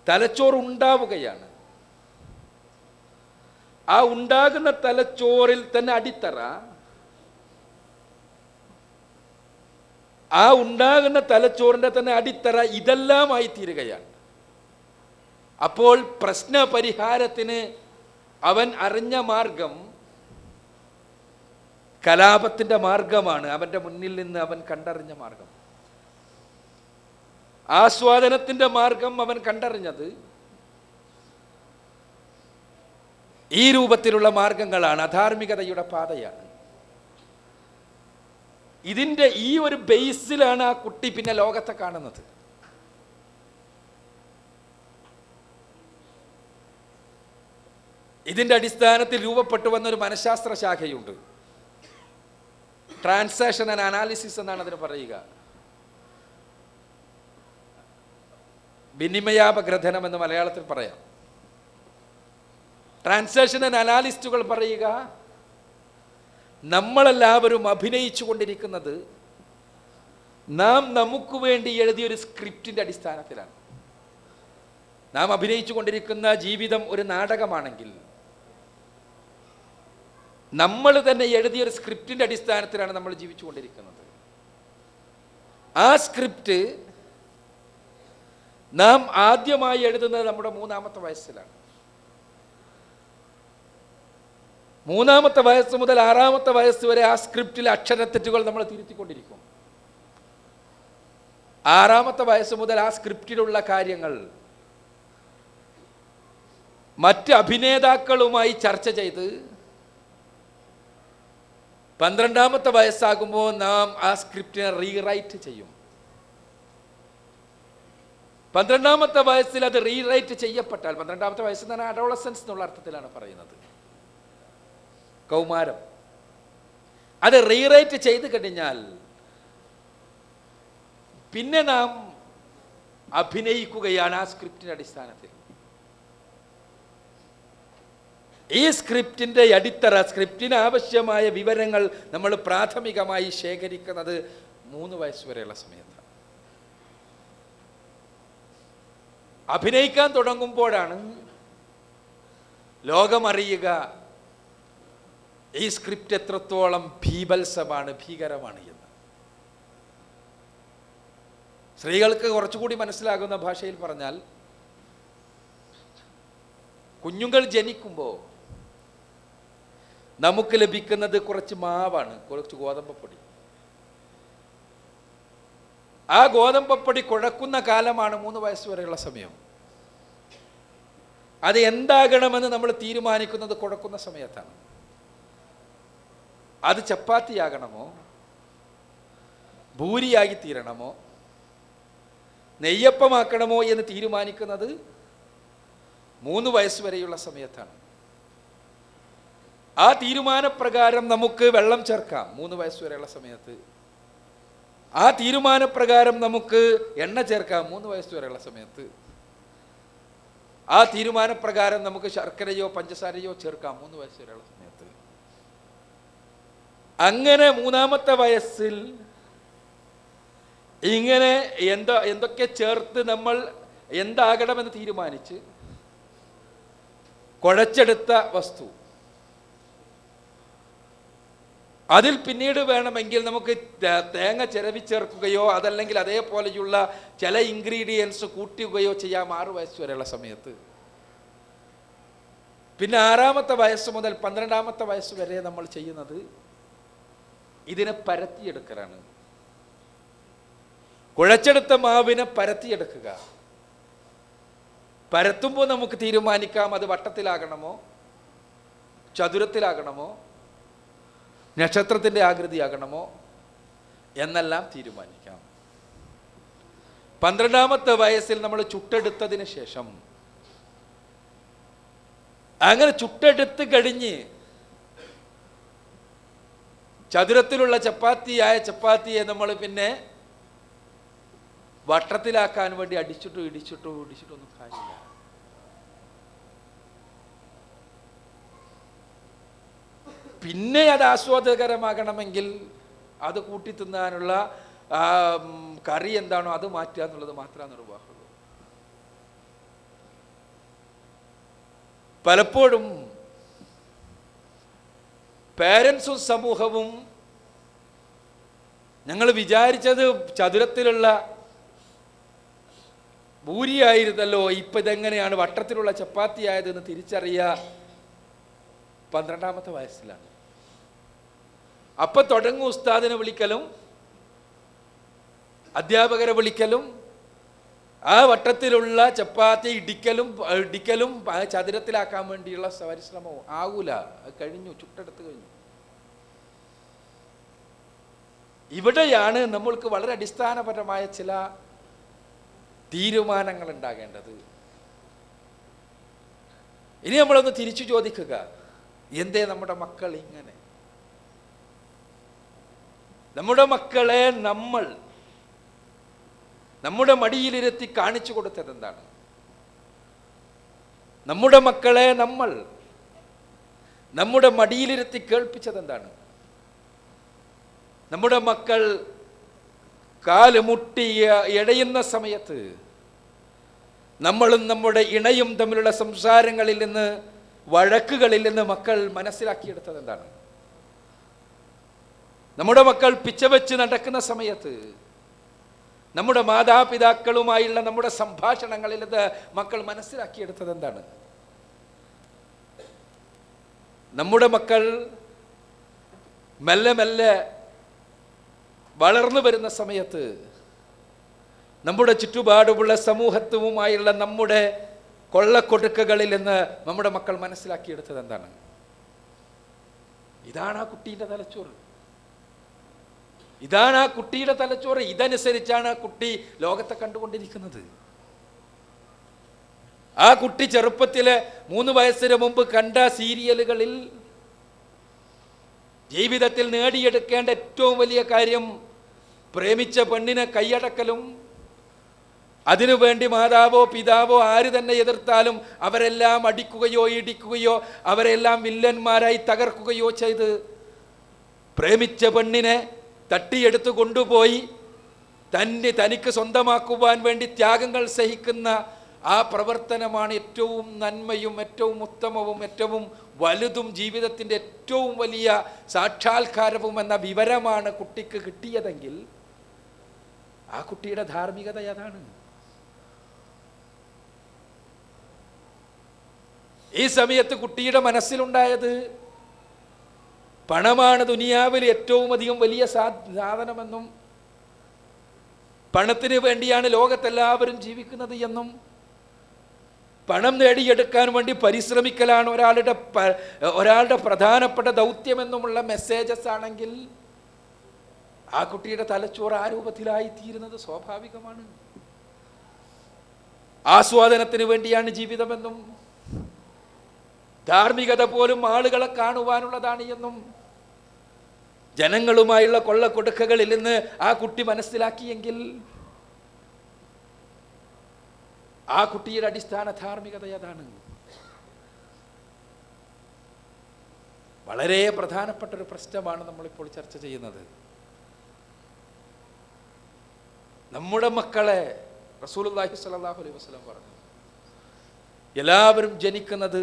തലച്ചോറ് ഉണ്ടാവുകയാണ്. ആ ഉണ്ടാകുന്ന തലച്ചോറിൽ തന്നെ അടിത്തറ, ആ ഉണ്ടാകുന്ന തലച്ചോറിൻ്റെ തന്നെ അടിത്തറ ഇതെല്ലാമായി തീരുകയാണ്. അപ്പോൾ പ്രശ്ന പരിഹാരത്തിന് അവൻ അറിഞ്ഞ മാർഗം കലാപത്തിൻ്റെ മാർഗമാണ്. അവൻ്റെ മുന്നിൽ നിന്ന് അവൻ കണ്ടറിഞ്ഞ മാർഗം, ആസ്വാദനത്തിൻ്റെ മാർഗം അവൻ കണ്ടറിഞ്ഞത് ഈ രൂപത്തിലുള്ള മാർഗങ്ങളാണ്, അധാർമികതയുടെ പാതയാണ്. ഇതിൻ്റെ ഈ ഒരു ബേസിലാണ് ആ കുട്ടി പിന്നെ ലോകത്തെ കാണുന്നത്. ഇതിൻ്റെ അടിസ്ഥാനത്തിൽ രൂപപ്പെട്ടു വന്നൊരു മനഃശാസ്ത്ര ശാഖയുണ്ട്. ട്രാൻസാക്ഷൻ ആൻഡ് അനാലിസിസ് എന്നാണ് അതിന് പറയുക. വിനിമയാപഗ്രഥനം എന്ന് മലയാളത്തിൽ പറയാം. ട്രാൻസാക്ഷൻ ആൻഡ് അനാലിസ്റ്റുകൾ പറയുക, നമ്മളെല്ലാവരും അഭിനയിച്ചു കൊണ്ടിരിക്കുന്നത് നാം നമുക്ക് വേണ്ടി എഴുതിയൊരു സ്ക്രിപ്റ്റിൻ്റെ അടിസ്ഥാനത്തിലാണ്. നാം അഭിനയിച്ചു കൊണ്ടിരിക്കുന്ന ജീവിതം ഒരു നാടകമാണെങ്കിൽ നമ്മൾ തന്നെ എഴുതിയൊരു സ്ക്രിപ്റ്റിൻ്റെ അടിസ്ഥാനത്തിലാണ് നമ്മൾ ജീവിച്ചു കൊണ്ടിരിക്കുന്നത്. ആ സ്ക്രിപ്റ്റ് നാം ആദ്യമായി എഴുതുന്നത് നമ്മുടെ 3-ാമത്തെ വയസ്സിലാണ്. 3-ാമത്തെ വയസ്സ് മുതൽ 6-ാമത്തെ വയസ്സ് വരെ ആ സ്ക്രിപ്റ്റിലെ അക്ഷരത്തെറ്റുകൾ നമ്മൾ തിരുത്തിക്കൊണ്ടിരിക്കും. 6-ാമത്തെ വയസ്സ് മുതൽ ആ സ്ക്രിപ്റ്റിലുള്ള കാര്യങ്ങൾ മറ്റ് അഭിനേതാക്കളുമായി ചർച്ച ചെയ്ത് 12-ാമത്തെ വയസ്സാകുമ്പോൾ നാം ആ സ്ക്രിപ്റ്റിനെ റീറൈറ്റ് ചെയ്യും. 12-ാമത്തെ വയസ്സിൽ അത് റീറൈറ്റ് ചെയ്യപ്പെട്ടാൽ, 12-ാമത്തെ വയസ്സ് തന്നെ അഡോളസൻസ് എന്നുള്ള അർത്ഥത്തിലാണ് പറയുന്നത്, കൗമാരം, അത് റീറൈറ്റ് ചെയ്ത് കഴിഞ്ഞാൽ പിന്നെ നാം അഭിനയിക്കുകയാണ് ആ സ്ക്രിപ്റ്റിൻ്റെ അടിസ്ഥാനത്തിൽ. ഈ സ്ക്രിപ്റ്റിൻ്റെ അടിത്തറ, സ്ക്രിപ്റ്റിന് ആവശ്യമായ വിവരങ്ങൾ നമ്മൾ പ്രാഥമികമായി ശേഖരിക്കുന്നത് 3 വയസ്സ് വരെയുള്ള സമയത്താണ്. അഭിനയിക്കാൻ തുടങ്ങുമ്പോഴാണ് ലോകമറിയുക ഈ സ്ക്രിപ്റ്റ് എത്രത്തോളം ഭീഭത്സമാണ്, ഭീകരമാണ് എന്ന്. സ്ത്രീകൾക്ക് കുറച്ചുകൂടി മനസ്സിലാകുന്ന ഭാഷയിൽ പറഞ്ഞാൽ, കുഞ്ഞുങ്ങൾ ജനിക്കുമ്പോൾ നമുക്ക് ലഭിക്കുന്നത് കുറച്ച് മാവാണ്, കുറച്ച് ഗോതമ്പപ്പൊടി. ആ ഗോതമ്പപ്പൊടി കുഴക്കുന്ന കാലമാണ് 3 വയസ്സ് വരെയുള്ള സമയം. അത് എന്താകണമെന്ന് നമ്മൾ തീരുമാനിക്കുന്നത് കുഴക്കുന്ന സമയത്താണ്. അത് ചപ്പാത്തിയാകണമോ, ഭൂരിയായി തീരണമോ, നെയ്യപ്പമാക്കണമോ എന്ന് തീരുമാനിക്കുന്നത് 3 വയസ്സ് വരെയുള്ള സമയത്താണ്. ആ തീരുമാനപ്രകാരം നമുക്ക് വെള്ളം ചേർക്കാം 3 വയസ്സ് വരെയുള്ള സമയത്ത്. ആ തീരുമാനപ്രകാരം നമുക്ക് എണ്ണ ചേർക്കാം 3 വയസ്സ് വരെയുള്ള സമയത്ത്. ആ തീരുമാനപ്രകാരം നമുക്ക് ശർക്കരയോ പഞ്ചസാരയോ ചേർക്കാം 3 വയസ്സ് വരെയുള്ള സമയത്ത്. അങ്ങനെ 3-ാമത്തെ വയസ്സിൽ ഇങ്ങനെ എന്തൊക്കെ ചേർത്ത് നമ്മൾ എന്താകണമെന്ന് തീരുമാനിച്ച് കുഴച്ചെടുത്ത വസ്തു അതിൽ പിന്നീട് വേണമെങ്കിൽ നമുക്ക് തേങ്ങ ചിരവിച്ചേർക്കുകയോ അതല്ലെങ്കിൽ അതേപോലെയുള്ള ചില ഇൻഗ്രീഡിയൻസ് കൂട്ടുകയോ ചെയ്യാം 6 വയസ്സ് വരെയുള്ള സമയത്ത്. പിന്നെ 6-ാമത്തെ വയസ്സ് മുതൽ 12-ാമത്തെ വയസ്സ് വരെ നമ്മൾ ചെയ്യുന്നത് ഇതിനെ പരത്തിയെടുക്കലാണ്. കുഴച്ചെടുത്ത മാവിനെ പരത്തിയെടുക്കുക. പരത്തുമ്പോൾ നമുക്ക് തീരുമാനിക്കാം അത് വട്ടത്തിലാകണമോ, ചതുരത്തിലാകണമോ, നക്ഷത്രത്തിൻ്റെ ആകൃതിയാകണമോ എന്നെല്ലാം തീരുമാനിക്കാം. 12-ാമത്തെ വയസ്സിൽ നമ്മൾ ചുട്ടെടുത്തതിന് ശേഷം, അങ്ങനെ ചുട്ടെടുത്ത് കഴിഞ്ഞ് ചതുരത്തിലുള്ള ചപ്പാത്തിയെ നമ്മൾ പിന്നെ വട്ടത്തിലാക്കാൻ വേണ്ടി ഇടിച്ചിട്ടൊന്നും കാര്യമില്ല. പിന്നെ അത് ആസ്വാദകരമാകണമെങ്കിൽ അത് കൂട്ടി തിന്നാനുള്ള കറി എന്താണോ അത് മാറ്റുക എന്നുള്ളത് മാത്രമേ നിർവാഹമുള്ളൂ. പലപ്പോഴും പേരൻസും സമൂഹവും ഞങ്ങൾ വിചാരിച്ചത് ചതുരത്തിലുള്ള ഭൂരിയായിരുന്നല്ലോ, ഇപ്പം ഇതെങ്ങനെയാണ് വട്ടത്തിലുള്ള ചപ്പാത്തി ആയതെന്ന് തിരിച്ചറിയുക 12-ാമത്തെ വയസ്സിലാണ്. അപ്പം തുടങ്ങും ഉസ്താദിനെ വിളിക്കലും അധ്യാപകരെ വിളിക്കലും ആ വട്ടത്തിലുള്ള ചപ്പാത്തി ഇടിക്കലും ചതുരത്തിലാക്കാൻ വേണ്ടിയുള്ള പരിശ്രമവും ആകൂല. കഴിഞ്ഞു, ചുട്ടെടുത്ത് കഴിഞ്ഞു. ഇവിടെയാണ് നമ്മൾക്ക് വളരെ അടിസ്ഥാനപരമായ ചില തീരുമാനങ്ങൾ ഉണ്ടാകേണ്ടത്. ഇനി നമ്മളൊന്ന് തിരിച്ചു ചോദിക്കുക, എന്തേ നമ്മുടെ മക്കൾ ഇങ്ങനെ? നമ്മുടെ മക്കളെ നമ്മൾ നമ്മുടെ മടിയിലിരുത്തി കാണിച്ചു കൊടുത്തത് എന്താണ്? നമ്മുടെ മക്കളെ നമ്മൾ നമ്മുടെ മടിയിലിരുത്തി കേൾപ്പിച്ചത് എന്താണ്? നമ്മുടെ മക്കൾ കാല് മുട്ടി ഇഴയുന്ന സമയത്ത് നമ്മളും നമ്മുടെ ഇണയും തമ്മിലുള്ള സംസാരങ്ങളിൽ നിന്ന്, വഴക്കുകളിൽ നിന്ന് മക്കൾ മനസ്സിലാക്കിയെടുത്തത് എന്താണ്? നമ്മുടെ മക്കൾ പിച്ചവെച്ച് നടക്കുന്ന സമയത്ത് നമ്മുടെ മാതാപിതാക്കളുമായുള്ള നമ്മുടെ സംഭാഷണങ്ങളിൽ നിന്ന് മക്കൾ മനസ്സിലാക്കിയെടുത്തത് എന്താണ്? നമ്മുടെ മക്കൾ മെല്ലെ മെല്ലെ വളർന്നു വരുന്ന സമയത്ത് നമ്മുടെ ചുറ്റുപാടുമുള്ള സമൂഹത്തുമായുള്ള നമ്മുടെ കൊള്ളക്കൊടുക്കകളിൽ നിന്ന് നമ്മുടെ മക്കൾ മനസ്സിലാക്കിയെടുത്തത് എന്താണ്? ഇതാണ് ആ കുട്ടീൻ്റെ തലച്ചോറ്. ഇതാണ് ആ കുട്ടിയുടെ തലച്ചോറ്. ഇതനുസരിച്ചാണ് ആ കുട്ടി ലോകത്തെ കണ്ടുകൊണ്ടിരിക്കുന്നത്. ആ കുട്ടി ചെറുപ്പത്തിലെ 3 വയസ്സിന് മുമ്പ് കണ്ട സീരിയലുകളിൽ ജീവിതത്തിൽ നേടിയെടുക്കേണ്ട ഏറ്റവും വലിയ കാര്യം പ്രേമിച്ച പെണ്ണിനെ കൈയടക്കലും, അതിനുവേണ്ടി മാതാവോ പിതാവോ ആര് തന്നെ എതിർത്താലും അവരെല്ലാം അടിക്കുകയോ ഇടിക്കുകയോ അവരെല്ലാം വില്ലന്മാരായി തകർക്കുകയോ ചെയ്ത് പ്രേമിച്ച പെണ്ണിനെ തട്ടിയെടുത്ത് കൊണ്ടുപോയി തനിക്ക് സ്വന്തമാക്കുവാൻ വേണ്ടി ത്യാഗങ്ങൾ സഹിക്കുന്ന ആ പ്രവർത്തനമാണ് ഏറ്റവും നന്മയും ഏറ്റവും ഉത്തമവും ഏറ്റവും വലുതും ജീവിതത്തിൻ്റെ ഏറ്റവും വലിയ സാക്ഷാത്കാരവും എന്ന വിവരമാണ് കുട്ടിക്ക് കിട്ടിയതെങ്കിൽ ആ കുട്ടിയുടെ ധാർമ്മികത അതാണ്. ഈ സമയത്ത് കുട്ടിയുടെ മനസ്സിലുണ്ടായത് പണമാണ് ദുനിയാവിൽ ഏറ്റവും അധികം വലിയ സാധനമെന്നും പണത്തിന് വേണ്ടിയാണ് ലോകത്തെല്ലാവരും ജീവിക്കുന്നത് എന്നും പണം നേടിയെടുക്കാൻ വേണ്ടി പരിശ്രമിക്കലാണ് ഒരാളുടെ പ്രധാനപ്പെട്ട ദൗത്യമെന്നുമുള്ള മെസ്സേജസ് ആണെങ്കിൽ ആ കുട്ടിയുടെ തലച്ചോറ് ആ രൂപത്തിലായി തീരുന്നത് സ്വാഭാവികമാണ്. ആസ്വാദനത്തിന് വേണ്ടിയാണ് ജീവിതമെന്നും ധാർമ്മികത പോലും ആളുകളെ കാണുവാനുള്ളതാണ് എന്നും ജനങ്ങളുമായുള്ള കൊള്ളക്കൊടുക്കകളിൽ നിന്ന് ആ കുട്ടി മനസ്സിലാക്കിയെങ്കിൽ ആ കുട്ടിയുടെ അടിസ്ഥാന ധാർമ്മികത അതാണ്. വളരെ പ്രധാനപ്പെട്ട ഒരു പ്രശ്നമാണ് നമ്മളിപ്പോൾ ചർച്ച ചെയ്യുന്നത്. നമ്മുടെ മക്കളെ റസൂലുള്ളാഹി സ്വല്ലല്ലാഹു അലൈഹി വസല്ലം പറഞ്ഞു, എല്ലാവരും ജനിക്കുന്നത്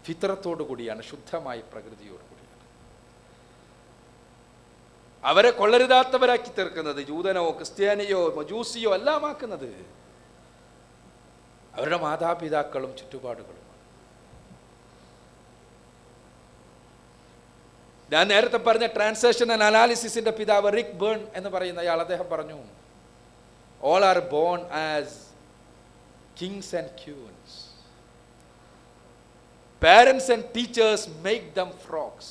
ഫിത്രത്തോടു കൂടിയാണ്, ശുദ്ധമായ പ്രകൃതിയോട് കൂടി. അവരെ കൊള്ളരുതാത്തവരാക്കി തീർക്കുന്നത്, ജൂതനോ ക്രിസ്ത്യാനിയോ മജൂസിയോ എല്ലാം ആക്കുന്നത് അവരുടെ മാതാപിതാക്കളും ചുറ്റുപാടുകളുമാണ്. ഞാൻ നേരത്തെ പറഞ്ഞ ട്രാൻസാക്ഷൻ ആൻഡ് അനാലിസിസിന്റെ പിതാവ് റിക് ബേൺ എന്ന് പറയുന്ന അയാൾ, അദ്ദേഹം പറഞ്ഞു, all are born as kings and queens. Parents and teachers make them frogs.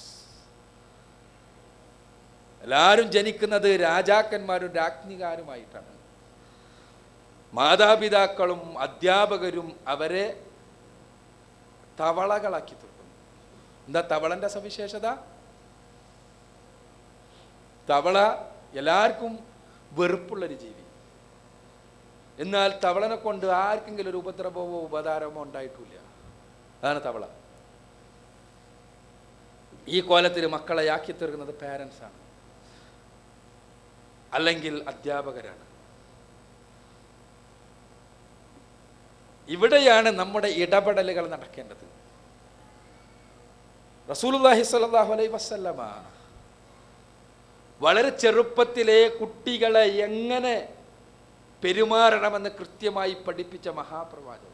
എല്ലാവരും ജനിക്കുന്നത് രാജാക്കന്മാരും രാജ്ഞികാരുമായിട്ടാണ്. മാതാപിതാക്കളും അധ്യാപകരും അവരെ തവളകളാക്കി തീർക്കുന്നു. എന്താ തവളന്റെ സവിശേഷത? തവള എല്ലാവർക്കും വെറുപ്പുള്ളൊരു ജീവി. എന്നാൽ തവളനെ കൊണ്ട് ആർക്കെങ്കിലും ഒരു ഉപദ്രവമോ ഉപകാരമോ ഉണ്ടായിട്ടില്ല. അതാണ് തവള. ഈ കോലത്തിൽ മക്കളെ ആക്കി തീർക്കുന്നത് പാരൻസ് ആണ്, അല്ലെങ്കിൽ അധ്യാപകരാണ്. ഇവിടെയാണ് നമ്മുടെ ഇടപെടലുകൾ നടക്കേണ്ടത്. റസൂലുള്ളാഹി സ്വല്ലല്ലാഹു അലൈഹി വസല്ലമ വളരെ ചെറുപ്പത്തിലെ കുട്ടികളെ എങ്ങനെ പെരുമാറണമെന്ന് കൃത്യമായി പഠിപ്പിച്ച മഹാപ്രവാചകൻ.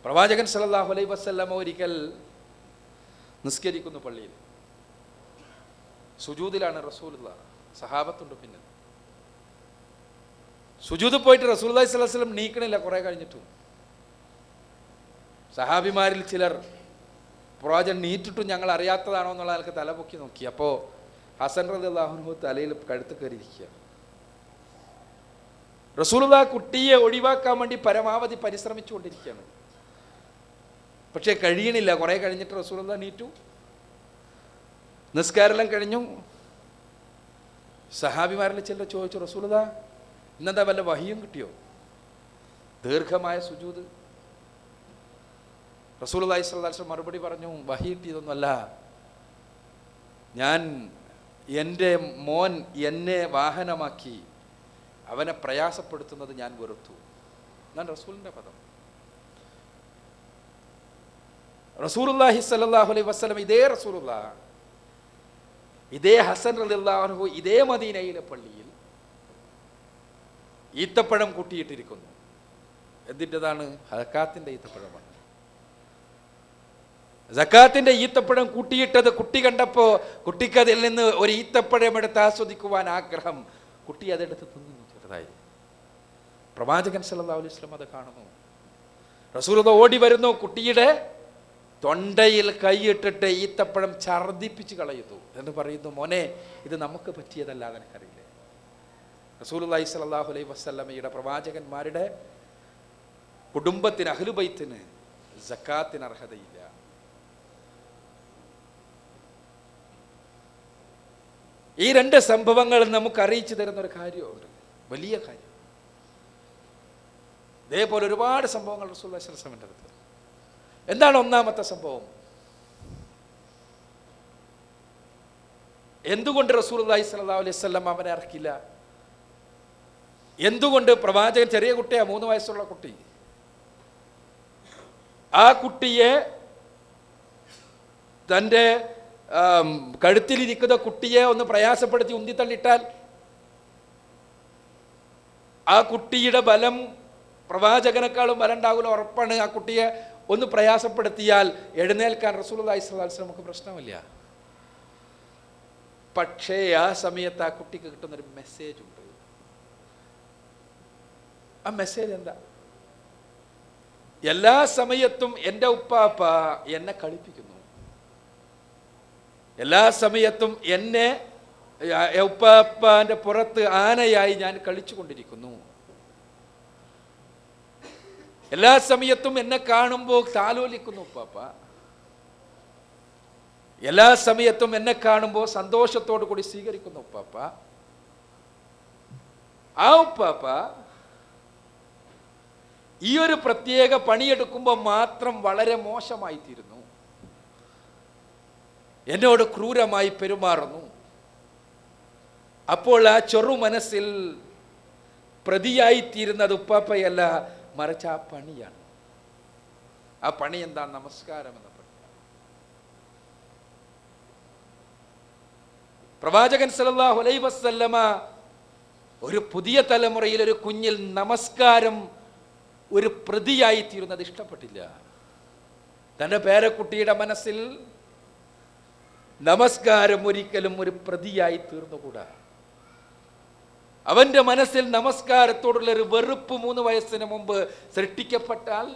പ്രവാചകൻ സല്ലല്ലാഹു അലൈഹി വസല്ലമ ഒരിക്കൽ നിസ്കരിക്കുന്നു പള്ളിയിൽ. സുജൂദിലാണ് റസൂലുള്ളാഹി, സഹാബത്തുണ്ട് പിന്നിൽ. സുജൂദ് പോയിട്ട് റസൂലുള്ളാഹി സ്വല്ലല്ലാഹു അലൈഹി വസല്ലം നീക്കണില്ല. കുറെ കഴിഞ്ഞിട്ടും സഹാബിമാരിൽ ചിലർ പ്രവാചകൻ നീറ്റിട്ടും ഞങ്ങൾ അറിയാത്തതാണോ എന്നുള്ള ആൾക്ക് തലപൊക്കി നോക്കി. അപ്പോൾ ഹസൻ റളിയല്ലാഹു അൻഹു തലയിൽ കഴുത്ത് കയറിയിരിക്കുക. റസൂലുള്ളാഹി കുട്ടിയെ ഒഴിവാക്കാൻ വേണ്ടി പരമാവധി പരിശ്രമിച്ചുകൊണ്ടിരിക്കുകയാണ്. പക്ഷേ കഴിയണില്ല. കുറെ കഴിഞ്ഞിട്ട് റസൂലുള്ളാഹി നീറ്റു. നിസ്കാരെല്ലാം കഴിഞ്ഞു. സഹാബിമാരിൽ ചിലർ ചോദിച്ചു, റസൂലുള്ളാഹി ഇന്നെന്താ വല്ല വഹിയും കിട്ടിയോ? ദീർഘമായ സുജൂദ്. റസൂലുള്ളാഹി സ്വല്ലല്ലാഹു അലൈഹി വസല്ലം മറുപടി പറഞ്ഞു, വഹി കിട്ടിയതൊന്നുമല്ല, ഞാൻ എൻ്റെ മോൻ എന്നെ വാഹനമാക്കി അവനെ പ്രയാസപ്പെടുത്തുന്നത് ഞാൻ വെറുത്തു. ഞാൻ റസൂലിൻ്റെ പദം. റസൂലുള്ളാഹി സ്വല്ലല്ലാഹു അലൈഹി വസല്ലം ഇതേ റസൂലുള്ളാഹി ഇതേ ഹസൻ റളിയല്ലാഹു അൻഹു ഇതേ മദീനയിലെ പള്ളിയിൽ ഈത്തപ്പഴം കൂട്ടിയിട്ടിരിക്കുന്നു. എന്തിൻ്റെതാണ്? സക്കാത്തിൻ്റെ ഈത്തപ്പഴമാണ്. സക്കാത്തിന്റെ ഈത്തപ്പഴം കൂട്ടിയിട്ടത് കുട്ടി കണ്ടപ്പോൾ കുട്ടിക്ക് അതിൽ നിന്ന് ഒരു ഈത്തപ്പഴം എടുത്ത് ആസ്വദിക്കുവാൻ ആഗ്രഹം. കുട്ടി അതെടുത്ത് തിന്നുന്നു ചെറുതായി. പ്രവാചകൻ സല്ലല്ലാഹു അലൈഹി വസല്ലം അത് കാണുന്നു. റസൂലുള്ളാഹി ഓടി വരുന്നു, കുട്ടിയുടെ തൊണ്ടയിൽ കൈയിട്ടിട്ട് ഈത്തപ്പഴം ഛർദിപ്പിച്ച് കളയുന്നു. എന്ന് പറയുന്നു, മോനെ ഇത് നമുക്ക് പറ്റിയതല്ല, അതെനിക്കറിയില്ലേ. റസൂലുള്ളാഹി സ്വല്ലല്ലാഹു അലൈഹി വസല്ലമയുടെ പ്രവാചകന്മാരുടെ കുടുംബത്തിന്, അഹ്ലുബൈത്തിന് സക്കാത്തിന് അർഹതയില്ല. ഈ രണ്ട് സംഭവങ്ങൾ നമുക്ക് അറിയിച്ചു തരുന്ന ഒരു കാര്യമുണ്ട്, വലിയ കാര്യം. ഇതേപോലെ ഒരുപാട് സംഭവങ്ങൾ റസൂലുള്ളാഹി സ്വല്ലല്ലാഹു അലൈഹി വസല്ലം അടുത്ത്. എന്താണ് ഒന്നാമത്തെ സംഭവം? എന്തുകൊണ്ട് റസൂലുള്ളാഹി സ്വല്ലല്ലാഹു അലൈഹി വസല്ലം അവനെ ഇറക്കില്ല? എന്തുകൊണ്ട് പ്രവാചകൻ, ചെറിയ കുട്ടിയാ, 3 വയസ്സുള്ള കുട്ടി, ആ കുട്ടിയെ തൻ്റെ കഴുത്തിലിരിക്കുന്ന കുട്ടിയെ ഒന്ന് പ്രയാസപ്പെടുത്തി ഉന്തിത്തള്ളിട്ടാൽ ആ കുട്ടിയുടെ ബലം പ്രവാചകനേക്കാളും ബലം ഉണ്ടാവില്ല, ഉറപ്പാണ്. ആ കുട്ടിയെ ഒന്ന് പ്രയാസപ്പെടുത്തിയാൽ എഴുന്നേൽക്കാൻ റസൂലുള്ളാഹി സ്വല്ലല്ലാഹു അലൈഹി വസല്ലം നമുക്ക് പ്രശ്നമില്ല. പക്ഷേ ആ സമയത്ത് ആ കുട്ടിക്ക് കിട്ടുന്നൊരു മെസ്സേജ് ഉണ്ട്. ആ മെസ്സേജ് എന്താ? എല്ലാ സമയത്തും എൻ്റെ ഉപ്പാപ്പ എന്നെ കളിപ്പിക്കുന്നു, എല്ലാ സമയത്തും എന്നെ ഉപ്പാപ്പാന്റെ പുറത്ത് ആനയായി ഞാൻ കളിച്ചുകൊണ്ടിരിക്കുന്നു, എല്ലാ സമയത്തും എന്നെ കാണുമ്പോൾ താലോലിക്കുന്നു ഉപ്പാപ്പ, എല്ലാ സമയത്തും എന്നെ കാണുമ്പോൾ സന്തോഷത്തോടു കൂടി സ്വീകരിക്കുന്നു ഉപ്പാപ്പ. ആ ഉപ്പാപ്പ ഈ ഒരു പ്രത്യേക പണിയെടുക്കുമ്പോൾ മാത്രം വളരെ മോശമായി തീരുന്നു, എന്നോട് ക്രൂരമായി പെരുമാറുന്നു. അപ്പോൾ ആ ചെറു മനസ്സിൽ പ്രതിയായിത്തീരുന്നത് ഉപ്പാപ്പയല്ല, മറിച്ച് ആ പണിയാണ്. ആ പണി എന്താ? നമസ്കാരം എന്ന പണി. പ്രവാചകൻ സല്ലല്ലാഹു അലൈഹി വസല്ലമ ഒരു പുതിയ തലമുറയിൽ ഒരു കുഞ്ഞിൽ നമസ്കാരം ഒരു പ്രതിയായി തീരുന്നത് ഇഷ്ടപ്പെട്ടില്ല. തൻ്റെ പേരക്കുട്ടിയുടെ മനസ്സിൽ നമസ്കാരം ഒരിക്കലും ഒരു പ്രതിയായി തീർന്നുകൂടാ. അവന്റെ മനസ്സിൽ നമസ്കാരത്തോടുള്ള ഒരു വെറുപ്പ് 3 വയസ്സിന് മുമ്പ് സൃഷ്ടിക്കപ്പെട്ടാൽ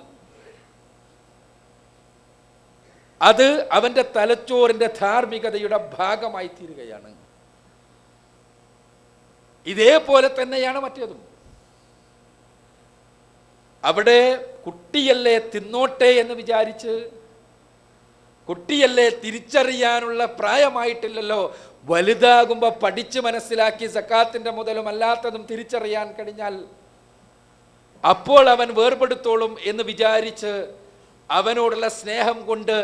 അത് അവന്റെ തലച്ചോറിന്റെ ധാർമ്മികതയുടെ ഭാഗമായി തീരുകയാണ്. ഇതേപോലെ തന്നെയാണ് മറ്റേതും. അവിടെ കുട്ടിയല്ലേ തിന്നോട്ടെ എന്ന് വിചാരിച്ച്, കുട്ടിയല്ലേ തിരിച്ചറിയാനുള്ള പ്രായമായിട്ടില്ലല്ലോ, വലുതാകുമ്പോൾ പഠിച്ച് മനസ്സിലാക്കി സക്കാത്തിന്റെ മുതലും അല്ലാത്തതും തിരിച്ചറിയാൻ കഴിഞ്ഞാൽ അപ്പോൾ അവൻ വേർപെടുത്തോളും എന്ന് വിചാരിച്ച് അവനോടുള്ള സ്നേഹം കൊണ്ട്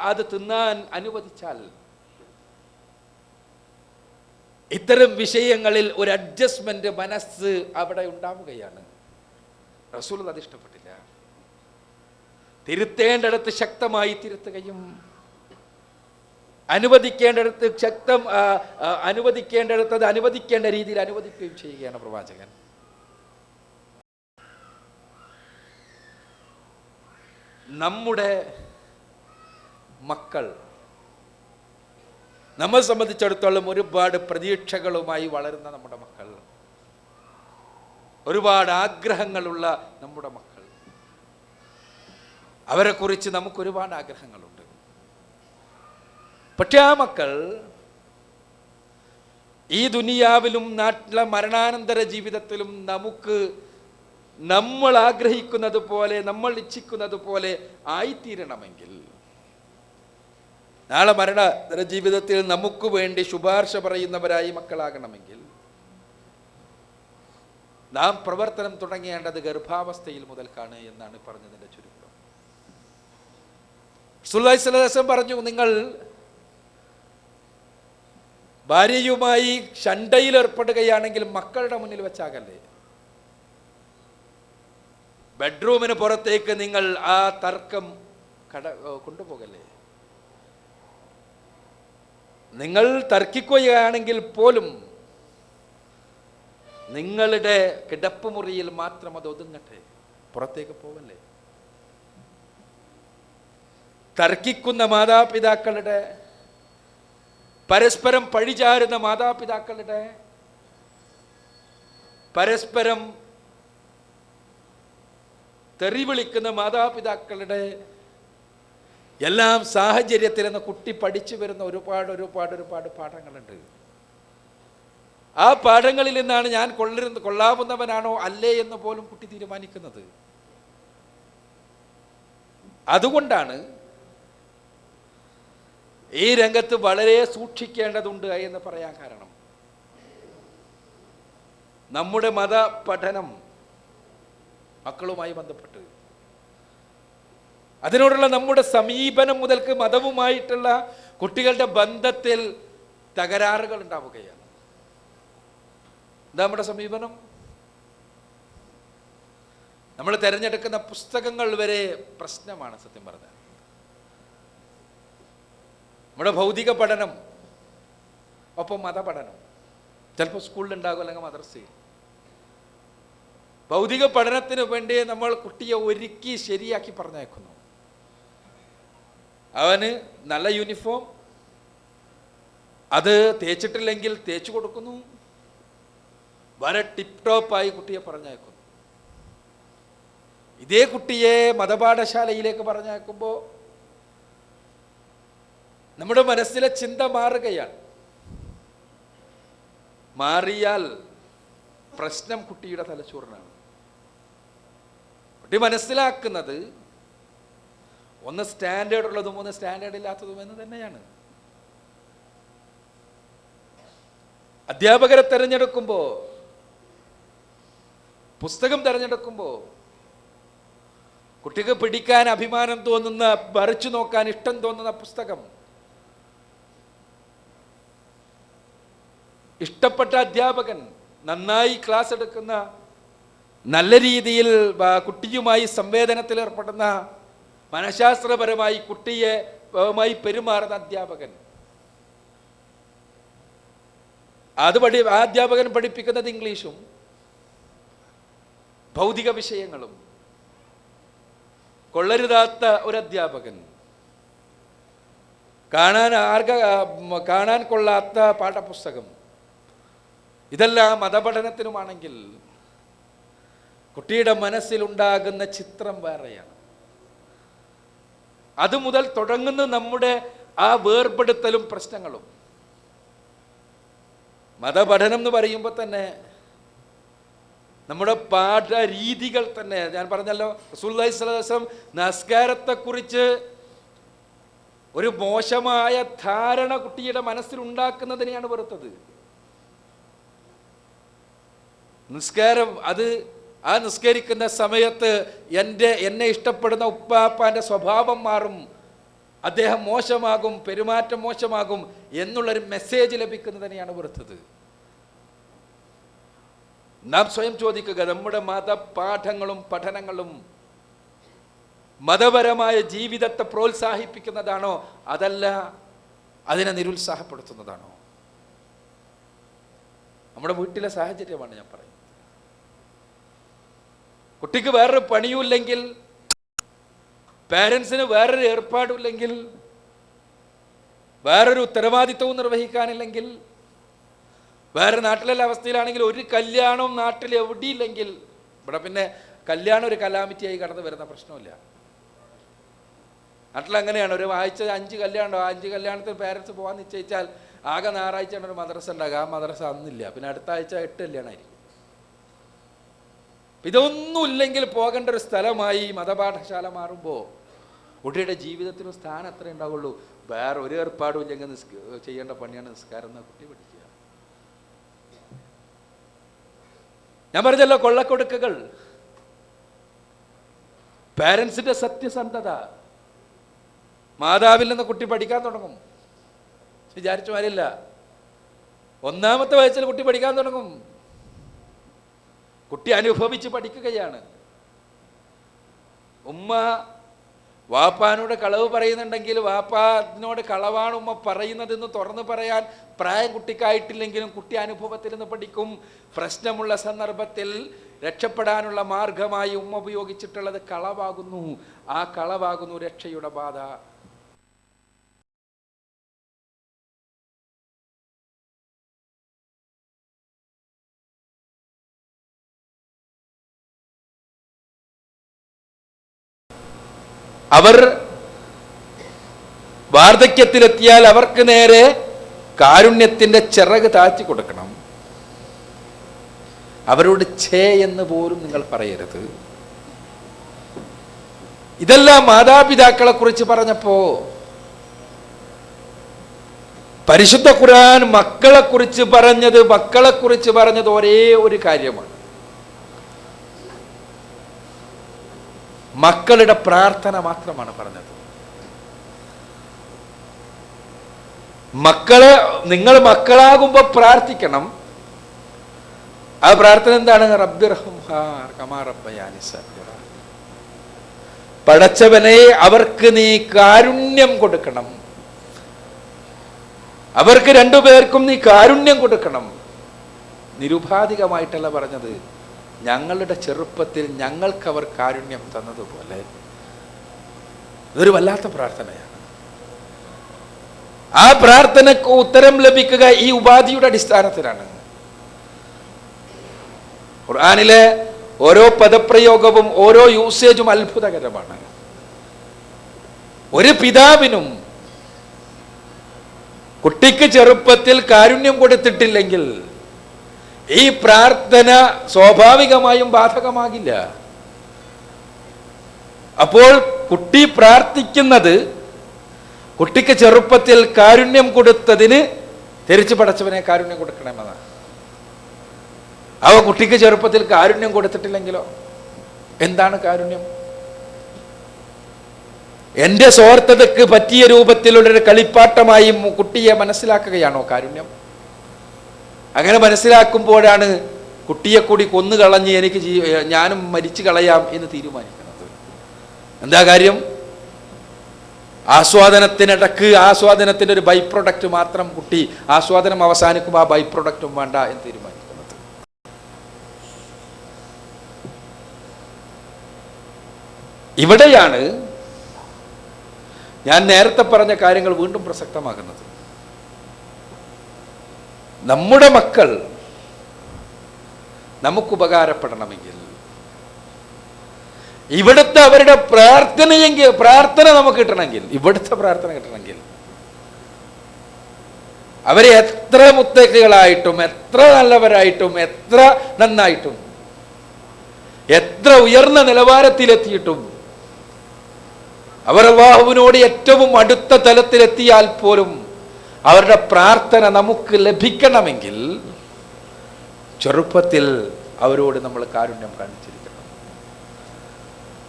അത് തിന്നാൻ അനുവദിച്ചാൽ ഇത്തരം വിഷയങ്ങളിൽ ഒരു അഡ്ജസ്റ്റ്മെന്റ് മനസ്സ് അവിടെ ഉണ്ടാവുകയാണ്. റസൂൽ അത് ഇഷ്ടപ്പെട്ടില്ല. തിരുത്തേണ്ടടുത്ത് ശക്തമായി തിരുത്തുകയും അനുവദിക്കേണ്ടടുത്ത് അനുവദിക്കേണ്ടടുത്ത് അത് അനുവദിക്കേണ്ട രീതിയിൽ അനുവദിക്കുകയും ചെയ്യുകയാണ് പ്രവാചകൻ. നമ്മുടെ മക്കൾ നമ്മെ സംബന്ധിച്ചിടത്തോളം ഒരുപാട് പ്രതീക്ഷകളുമായി വളരുന്ന നമ്മുടെ മക്കൾ, ഒരുപാട് ആഗ്രഹങ്ങളുള്ള നമ്മുടെ മക്കൾ, അവരെക്കുറിച്ച് നമുക്ക് ഒരുപാട് ആഗ്രഹങ്ങളുണ്ട്. പക്ഷെ ആ മക്കൾ ഈ ദുനിയാവിലും നാട്ടിലെ മരണാനന്തര ജീവിതത്തിലും നമ്മൾ ആഗ്രഹിക്കുന്നത് പോലെ, നമ്മൾ ഇച്ഛിക്കുന്നത് പോലെ ആയിത്തീരണമെങ്കിൽ, നാളെ മരണാനന്തര ജീവിതത്തിൽ നമുക്ക് വേണ്ടി ശുപാർശ പറയുന്നവരായി മക്കളാകണമെങ്കിൽ നാം പ്രവർത്തനം തുടങ്ങേണ്ടത് ഗർഭാവസ്ഥയിൽ മുതൽക്കാണ് എന്നാണ് പറഞ്ഞതിൻ്റെ ചുരുക്കം. റസൂലുള്ളാഹി സ്വല്ലല്ലാഹു അലൈഹി വസല്ലം പറഞ്ഞു, നിങ്ങൾ ഭാര്യയുമായി ശണ്ടയിൽ ഏർപ്പെടുകയാണെങ്കിൽ മക്കളുടെ മുന്നിൽ വെച്ചാകല്ലേ, ബെഡ്റൂമിന് പുറത്തേക്ക് നിങ്ങൾ ആ തർക്കം കൊണ്ടുപോകല്ലേ. നിങ്ങൾ തർക്കിക്കുകയാണെങ്കിൽ പോലും നിങ്ങളുടെ കിടപ്പുമുറിയിൽ മാത്രം അത് ഒതുങ്ങട്ടെ, പുറത്തേക്ക് പോവല്ലേ. തർക്കിക്കുന്ന മാതാപിതാക്കളുടെ, പരസ്പരം പഴിചാരുന്ന മാതാപിതാക്കളുടെ, പരസ്പരം തെറി വിളിക്കുന്ന മാതാപിതാക്കളുടെ എല്ലാം സാഹചര്യത്തിൽ നിന്ന് കുട്ടി പഠിച്ചു വരുന്ന ഒരുപാട് പാഠങ്ങളുണ്ട്. ആ പാഠങ്ങളിൽ നിന്നാണ് ഞാൻ കൊള്ളാവുന്നവനാണോ അല്ലേ എന്ന് പോലും കുട്ടി തീരുമാനിക്കുന്നത്. അതുകൊണ്ടാണ് ഈ രംഗത്ത് വളരെ സൂക്ഷിക്കേണ്ടതുണ്ട് എന്ന് പറയാൻ കാരണം, നമ്മുടെ മത പഠനം മക്കളുമായി ബന്ധപ്പെട്ട് അതിനോടുള്ള നമ്മുടെ സമീപനം മുതൽക്ക് മതവുമായിട്ടുള്ള കുട്ടികളുടെ ബന്ധത്തിൽ തകരാറുകൾ ഉണ്ടാവുകയാണ്. എന്താ നമ്മുടെ സമീപനം? നമ്മൾ തിരഞ്ഞെടുക്കുന്ന പുസ്തകങ്ങൾ വരെ പ്രശ്നമാണ് സത്യം പറഞ്ഞാൽ. നമ്മുടെ ഭൗതിക പഠനം ഒപ്പം മതപഠനം ചിലപ്പോൾ സ്കൂളിലുണ്ടാകും, അല്ലെങ്കിൽ മദ്രസയിൽ. ഭൗതിക പഠനത്തിന് വേണ്ടി നമ്മൾ കുട്ടിയെ ഒരുക്കി ശരിയാക്കി പറഞ്ഞയക്കുന്നു. അവന് നല്ല യൂണിഫോം, അത് തേച്ചിട്ടില്ലെങ്കിൽ തേച്ചു കൊടുക്കുന്നു, വളരെ ടിപ് ടോപ്പായി കുട്ടിയെ പറഞ്ഞയക്കുന്നു. ഇതേ കുട്ടിയെ മതപാഠശാലയിലേക്ക് പറഞ്ഞയക്കുമ്പോൾ നമ്മുടെ മനസ്സിലെ ചിന്ത മാറുകയാണ്. മാറിയാൽ പ്രശ്നം കുട്ടിയുടെ തലച്ചോറിനാണ്. കുട്ടി മനസ്സിലാക്കുന്നത് ഒന്ന് സ്റ്റാൻഡേർഡ് ഉള്ളതും ഒന്ന് സ്റ്റാൻഡേർഡ് ഇല്ലാത്തതും എന്ന് തന്നെയാണ്. അധ്യാപകരെ തിരഞ്ഞെടുക്കുമ്പോൾ, പുസ്തകം തിരഞ്ഞെടുക്കുമ്പോൾ കുട്ടിക്ക് പിടിക്കാൻ അഭിമാനം തോന്നുന്ന, വരച്ചു നോക്കാൻ ഇഷ്ടം തോന്നുന്ന പുസ്തകം, ഇഷ്ടപ്പെട്ട അധ്യാപകൻ, നന്നായി ക്ലാസ് എടുക്കുന്ന, നല്ല രീതിയിൽ കുട്ടിയുമായി സംവേദനത്തിൽ ഏർപ്പെടുന്ന, മനഃശാസ്ത്രപരമായി കുട്ടിയുമായി പെരുമാറുന്ന അധ്യാപകൻ, ആ അധ്യാപകൻ പഠിപ്പിക്കുന്നത് ഇംഗ്ലീഷും ഭൗതിക വിഷയങ്ങളും. കൊള്ളരുതാത്ത ഒരു അധ്യാപകൻ, കാണാൻ കൊള്ളാത്ത പാഠപുസ്തകം, ഇതെല്ലാം മതപഠനത്തിനുമാണെങ്കിൽ കുട്ടിയുടെ മനസ്സിലുണ്ടാകുന്ന ചിത്രം വേറെയാണ്. അതുമുതൽ തുടങ്ങുന്ന നമ്മുടെ ആ വേർപെടുത്തലും പ്രശ്നങ്ങളും. മതപഠനം എന്ന് പറയുമ്പോൾ തന്നെ നമ്മുടെ പാഠരീതികൾ തന്നെ, ഞാൻ പറഞ്ഞല്ലോ, റസൂലുള്ളാഹി സ്വല്ലല്ലാഹു അലൈഹി വസല്ലം നമസ്കാരത്തെക്കുറിച്ച് ഒരു മോശമായ ധാരണ കുട്ടിയുടെ മനസ്സിലുണ്ടാക്കുന്നതിനെയാണ് വെറുത്തത്. നിസ്കാരം, അത് ആ നിസ്കരിക്കുന്ന സമയത്ത് എന്നെ ഇഷ്ടപ്പെടുന്ന ഉപ്പാപ്പാൻ്റെ സ്വഭാവം മാറും, അദ്ദേഹം മോശമാകും, പെരുമാറ്റം മോശമാകും എന്നുള്ളൊരു മെസ്സേജ് ലഭിക്കുന്നതിനെയാണ് വെറുത്തത്. നാം സ്വയം ചോദിക്കുക, നമ്മുടെ മതപാഠങ്ങളും പഠനങ്ങളും മതപരമായ ജീവിതത്തെ പ്രോത്സാഹിപ്പിക്കുന്നതാണോ അതല്ല അതിനെ നിരുത്സാഹപ്പെടുത്തുന്നതാണോ? നമ്മുടെ വീട്ടിലെ സാഹചര്യമാണ് ഞാൻ പറയുന്നത്. കുട്ടിക്ക് വേറൊരു പണിയുമില്ലെങ്കിൽ, പാരൻസിന് വേറൊരു ഏർപ്പാടുമില്ലെങ്കിൽ, വേറൊരു ഉത്തരവാദിത്വവും നിർവഹിക്കാനില്ലെങ്കിൽ, വേറെ നാട്ടിലുള്ള അവസ്ഥയിലാണെങ്കിൽ ഒരു കല്യാണവും നാട്ടിൽ എവിടെയില്ലെങ്കിൽ, ഇവിടെ പിന്നെ കല്യാണം ഒരു കലാമിറ്റിയായി കടന്നു വരുന്ന പ്രശ്നമില്ല. നാട്ടിൽ അങ്ങനെയാണ്. ഒരു ആഴ്ച 5 കല്യാണം, 5 കല്യാണത്തിന് പാരൻസ് പോകാൻ നിശ്ചയിച്ചാൽ ആകെ ഞായറാഴ്ചയാണ് ഒരു മദ്രസ ഉണ്ടാകുക. ആ മദ്രസ അന്നില്ല, പിന്നെ അടുത്ത ആഴ്ച 8 കല്യാണമായിരിക്കും. ഇതൊന്നുമില്ലെങ്കിൽ പോകേണ്ട ഒരു സ്ഥലമായി മതപാഠശാല മാറുമ്പോൾ കുട്ടിയുടെ ജീവിതത്തിന് സ്ഥാനം അത്രേ ഉണ്ടാവുള്ളൂ. വേറെ ഒരു ഏർപ്പാടും ഇല്ലെങ്കിൽ ചെയ്യേണ്ട പണിയാണ് നിസ്കാരം എന്ന കുട്ടി പഠിക്കുക. ഞാൻ പറഞ്ഞല്ലോ, കൊള്ളക്കൊടുക്കുകൾ, പാരൻസിന്റെ സത്യസന്ധത, മാതാവിൽ നിന്ന് കുട്ടി പഠിക്കാൻ തുടങ്ങും. വിചാരിച്ചു മാറില്ല, 1-ാമത്തെ വയസ്സിൽ കുട്ടി പഠിക്കാൻ തുടങ്ങും. കുട്ടി അനുഭവിച്ച് പഠിക്കുകയാണ്. ഉമ്മ വാപ്പാനോട് കളവ് പറയുന്നുണ്ടെങ്കിൽ വാപ്പാനോട് കളവാണ് ഉമ്മ പറയുന്നതെന്ന് തുറന്നു പറയാൻ പ്രായം കുട്ടിക്കായിട്ടില്ലെങ്കിലും കുട്ടി അനുഭവത്തിൽ നിന്ന് പഠിക്കും. പ്രശ്നമുള്ള സന്ദർഭത്തിൽ രക്ഷപ്പെടാനുള്ള മാർഗമായി ഉമ്മ ഉപയോഗിച്ചിട്ടുള്ളത് കളവാകുന്നു. ആ കളവാകുന്നു രക്ഷയുടെ ബാധ. അവർ വാർദ്ധക്യത്തിലെത്തിയാൽ അവർക്ക് നേരെ കാരുണ്യത്തിന്റെ ചിറക് താഴ്ത്തി കൊടുക്കണം. അവരോട് ഛേ എന്ന് പോലും നിങ്ങൾ പറയരുത്. ഇതെല്ലാം മാതാപിതാക്കളെ കുറിച്ച് പറഞ്ഞപ്പോ പരിശുദ്ധ ഖുർആൻ മക്കളെ കുറിച്ച് പറഞ്ഞത് ഒരേ ഒരു കാര്യമാണ്. മക്കളുടെ പ്രാർത്ഥന മാത്രമാണ് പറഞ്ഞത്. നിങ്ങൾ മക്കളാകുമ്പോൾ പ്രാർത്ഥിക്കണം. ആ പ്രാർത്ഥന എന്താണ്? റബ്ബിർഹംഹാ കമാ റബ്ബയാനി സഗീറ. പടച്ചവനെ, അവർക്ക് നീ കാരുണ്യം കൊടുക്കണം. അവർക്ക് 2 പേർക്കും നീ കാരുണ്യം കൊടുക്കണം. നിരുപാധികമായിട്ടല്ല പറഞ്ഞത്. ഞങ്ങളുടെ ചെറുപ്പത്തിൽ ഞങ്ങൾക്ക് അവർ കാരുണ്യം തന്നതുപോലെ. ഇതൊരു വല്ലാത്ത പ്രാർത്ഥനയാണ്. ആ പ്രാർത്ഥനക്ക് ഉത്തരം ലഭിക്കുക ഈ ഉപാധിയുടെ അടിസ്ഥാനത്തിലാണ്. ഖുർആനിലെ ഓരോ പദപ്രയോഗവും ഓരോ യൂസേജും അത്ഭുതകരമാണ്. ഒരു പിതാവിനും കുട്ടിക്ക് ചെറുപ്പത്തിൽ കാരുണ്യം കൊടുത്തിട്ടില്ലെങ്കിൽ ഈ പ്രാർത്ഥന സ്വാഭാവികമായും ബാധകമാകില്ല. അപ്പോൾ കുട്ടി പ്രാർത്ഥിക്കുന്നത് കുട്ടിക്ക് ചെറുപ്പത്തിൽ കാരുണ്യം കൊടുത്തതിന് തിരിച്ചു പടച്ചവനെ കാരുണ്യം കൊടുക്കണമെന്നാണ്. അവ കുട്ടിക്ക് ചെറുപ്പത്തിൽ കാരുണ്യം കൊടുത്തിട്ടില്ലെങ്കിലോ എന്താണ് കാരുണ്യം? എൻ്റെ സ്വാർത്ഥതയ്ക്ക് പറ്റിയ രൂപത്തിലുള്ളൊരു കളിപ്പാട്ടമായി കുട്ടിയെ മനസ്സിലാക്കുകയാണോ കാരുണ്യം? അങ്ങനെ മനസ്സിലാക്കുമ്പോഴാണ് കുട്ടിയെ കൂടി കൊന്നുകളഞ്ഞ് ഞാനും മരിച്ചു കളയാം എന്ന് തീരുമാനിക്കുന്നത്. എന്താ കാര്യം? ആസ്വാദനത്തിനിടക്ക് ആസ്വാദനത്തിൻ്റെ ഒരു ബൈ പ്രൊഡക്റ്റ് മാത്രം കുട്ടി ആസ്വാദനം അവസാനിക്കുമ്പോൾ ആ ബൈ പ്രൊഡക്റ്റും വേണ്ട എന്ന് തീരുമാനിക്കുന്നത്. ഇവിടെയാണ് ഞാൻ നേരത്തെ പറഞ്ഞ കാര്യങ്ങൾ വീണ്ടും പ്രസക്തമാകുന്നത്. നമ്മുടെ മക്കൾ നമുക്ക് ഉപകാരപ്പെടണമെങ്കിൽ ഇവിടുത്തെ അവരുടെ പ്രാർത്ഥന നമുക്ക് കിട്ടണമെങ്കിൽ, ഇവിടുത്തെ പ്രാർത്ഥന കിട്ടണമെങ്കിൽ അവരെ എത്ര മുത്തക്കികളായിട്ടും എത്ര നല്ലവരായിട്ടും എത്ര നന്നായിട്ടും എത്ര ഉയർന്ന നിലവാരത്തിലെത്തിയിട്ടും അവർ അല്ലാഹുവിനോട് ഏറ്റവും അടുത്ത തലത്തിലെത്തിയാൽ പോലും അവരുടെ പ്രാർത്ഥന നമുക്ക് ലഭിക്കണമെങ്കിൽ ചെറുപ്പത്തിൽ അവരോട് നമ്മൾ കാരുണ്യം കാണിച്ചിരിക്കണം.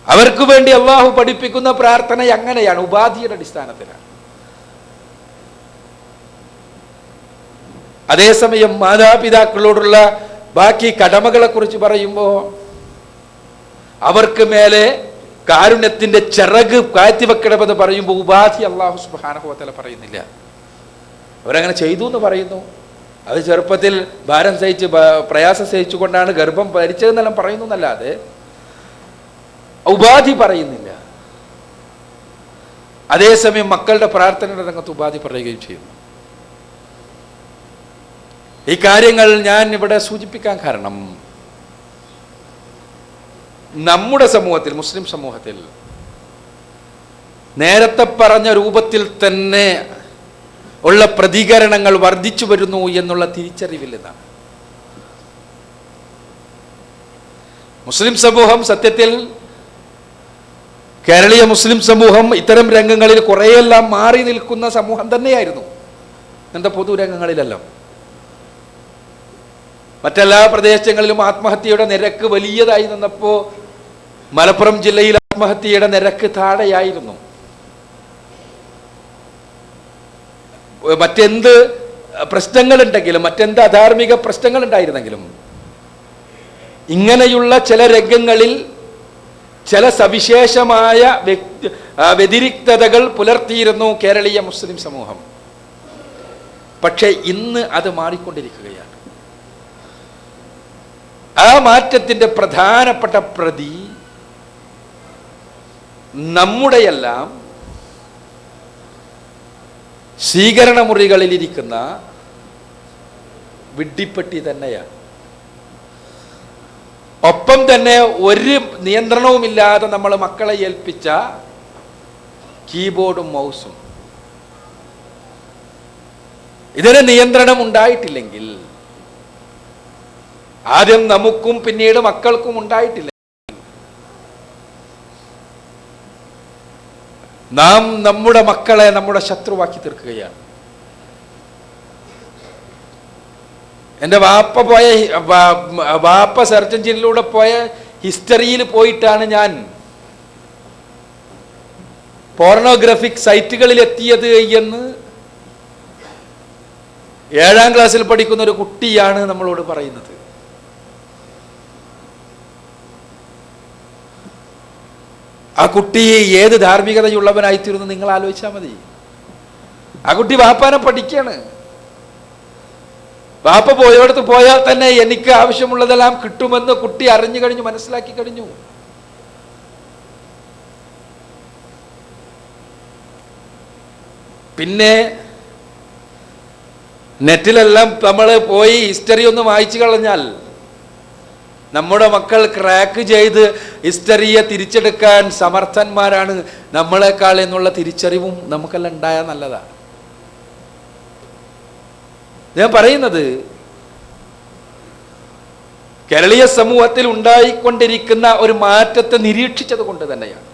അവർക്ക് വേണ്ടി അല്ലാഹു പഠിപ്പിക്കുന്ന പ്രാർത്ഥന അങ്ങനെയാണ്, ഉപാധിയുടെ അടിസ്ഥാനത്തിലാണ്. അതേസമയം മാതാപിതാക്കളോടുള്ള ബാക്കി കടമകളെ കുറിച്ച് പറയുമ്പോൾ അവർക്ക് മേലെ കാരുണ്യത്തിന്റെ ചിറക് കാഴ്ത്തിവെക്കണമെന്ന് പറയുമ്പോൾ ഉപാധി അല്ലാഹു സുബ്ഹാനഹു വ തആല പറയുന്നില്ല. അവരങ്ങനെ ചെയ്തു എന്ന് പറയുന്നു. അത് ചെറുപ്പത്തിൽ ഭാരം സഹിച്ച് പ്രയാസം സഹിച്ചുകൊണ്ടാണ് ഗർഭം ഭരിച്ചതെന്നെല്ലാം പറയുന്നു എന്നല്ലാതെ ഉപാധി പറയുന്നില്ല. അതേസമയം മക്കളുടെ പ്രാർത്ഥനയുടെ രംഗത്ത് ഉപാധി പറയുകയും ചെയ്യുന്നു. ഈ കാര്യങ്ങൾ ഞാൻ ഇവിടെ സൂചിപ്പിക്കാൻ കാരണം നമ്മുടെ സമൂഹത്തിൽ, മുസ്ലിം സമൂഹത്തിൽ നേരത്തെ പറഞ്ഞ രൂപത്തിൽ തന്നെ ഉള്ള പ്രതികരണങ്ങൾ വർദ്ധിച്ചു വരുന്നു എന്നുള്ള തിരിച്ചറിവിൽ നിന്നാണ്. മുസ്ലിം സമൂഹം സത്യത്തിൽ, കേരളീയ മുസ്ലിം സമൂഹം ഇത്തരം രംഗങ്ങളിൽ കുറേയെല്ലാം മാറി നിൽക്കുന്ന സമൂഹം തന്നെയായിരുന്നു. എന്താ പൊതുരംഗങ്ങളിലെല്ലാം മറ്റെല്ലാ പ്രദേശങ്ങളിലും ആത്മഹത്യയുടെ നിരക്ക് വലിയതായി നിന്നപ്പോൾ മലപ്പുറം ജില്ലയിൽ ആത്മഹത്യയുടെ നിരക്ക് താഴെയായിരുന്നു. മറ്റെന്ത് പ്രശ്നങ്ങളുണ്ടെങ്കിലും, മറ്റെന്ത് അധാർമിക പ്രശ്നങ്ങൾ ഉണ്ടായിരുന്നെങ്കിലും ഇങ്ങനെയുള്ള ചില രംഗങ്ങളിൽ ചില സവിശേഷമായ വ്യതിരിക്തതകൾ പുലർത്തിയിരുന്നു കേരളീയ മുസ്ലിം സമൂഹം. പക്ഷേ ഇന്ന് അത് മാറിക്കൊണ്ടിരിക്കുകയാണ്. ആ മാറ്റത്തിന്റെ പ്രധാനപ്പെട്ട പ്രതി നമ്മുടെയെല്ലാം സ്വീകരണ മുറികളിലിരിക്കുന്ന വിഡ്ഢിപ്പെട്ടി തന്നെയാണ്. ഒപ്പം തന്നെ ഒരു നിയന്ത്രണവുമില്ലാതെ നമ്മൾ മക്കളെ ഏൽപ്പിച്ച കീബോർഡും മൗസും. ഇതിന് നിയന്ത്രണം ഉണ്ടായിട്ടില്ലെങ്കിൽ, ആദ്യം നമുക്കും പിന്നീട് മക്കൾക്കും ഉണ്ടായിട്ടില്ല, നാം നമ്മുടെ മക്കളെ നമ്മുടെ ശത്രുവാക്കി തീർക്കുകയാണ്. എൻ്റെ വാപ്പ സെർച്ച് എഞ്ചിനിലൂടെ പോയ ഹിസ്റ്ററിയിൽ പോയിട്ടാണ് ഞാൻ പോർണോഗ്രാഫിക് സൈറ്റുകളിൽ എത്തിയത് എന്ന് 7ാം ക്ലാസ്സിൽ പഠിക്കുന്ന ഒരു കുട്ടിയാണ് നമ്മളോട് പറയുന്നത്. ആ കുട്ടി ഏത് ധാർമ്മികതയുള്ളവനായിത്തീരുന്നു നിങ്ങൾ ആലോചിച്ചാൽ മതി. ആ കുട്ടി വാപ്പാനെ പഠിക്കാണ്. വാപ്പ പോയടുത്ത് പോയാൽ തന്നെ എനിക്ക് ആവശ്യമുള്ളതെല്ലാം കിട്ടുമെന്ന് കുട്ടി അറിഞ്ഞു കഴിഞ്ഞു, മനസ്സിലാക്കി കഴിഞ്ഞു. പിന്നെ നെറ്റിലെല്ലാം നമ്മൾ പോയി ഹിസ്റ്ററി ഒന്ന് വായിച്ചു കളഞ്ഞാൽ നമ്മുടെ മക്കൾ ക്രാക്ക് ചെയ്ത് ഹിസ്റ്ററിയെ തിരിച്ചെടുക്കാൻ സമർത്ഥന്മാരാണ് നമ്മളെക്കാൾ എന്നുള്ള തിരിച്ചറിവും നമുക്കെല്ലാം ഉണ്ടായാൽ നല്ലതാണ്. ഞാൻ പറയുന്നത് കേരളീയ സമൂഹത്തിൽ ഉണ്ടായിക്കൊണ്ടിരിക്കുന്ന ഒരു മാറ്റത്തെ നിരീക്ഷിച്ചത് കൊണ്ട് തന്നെയാണ്.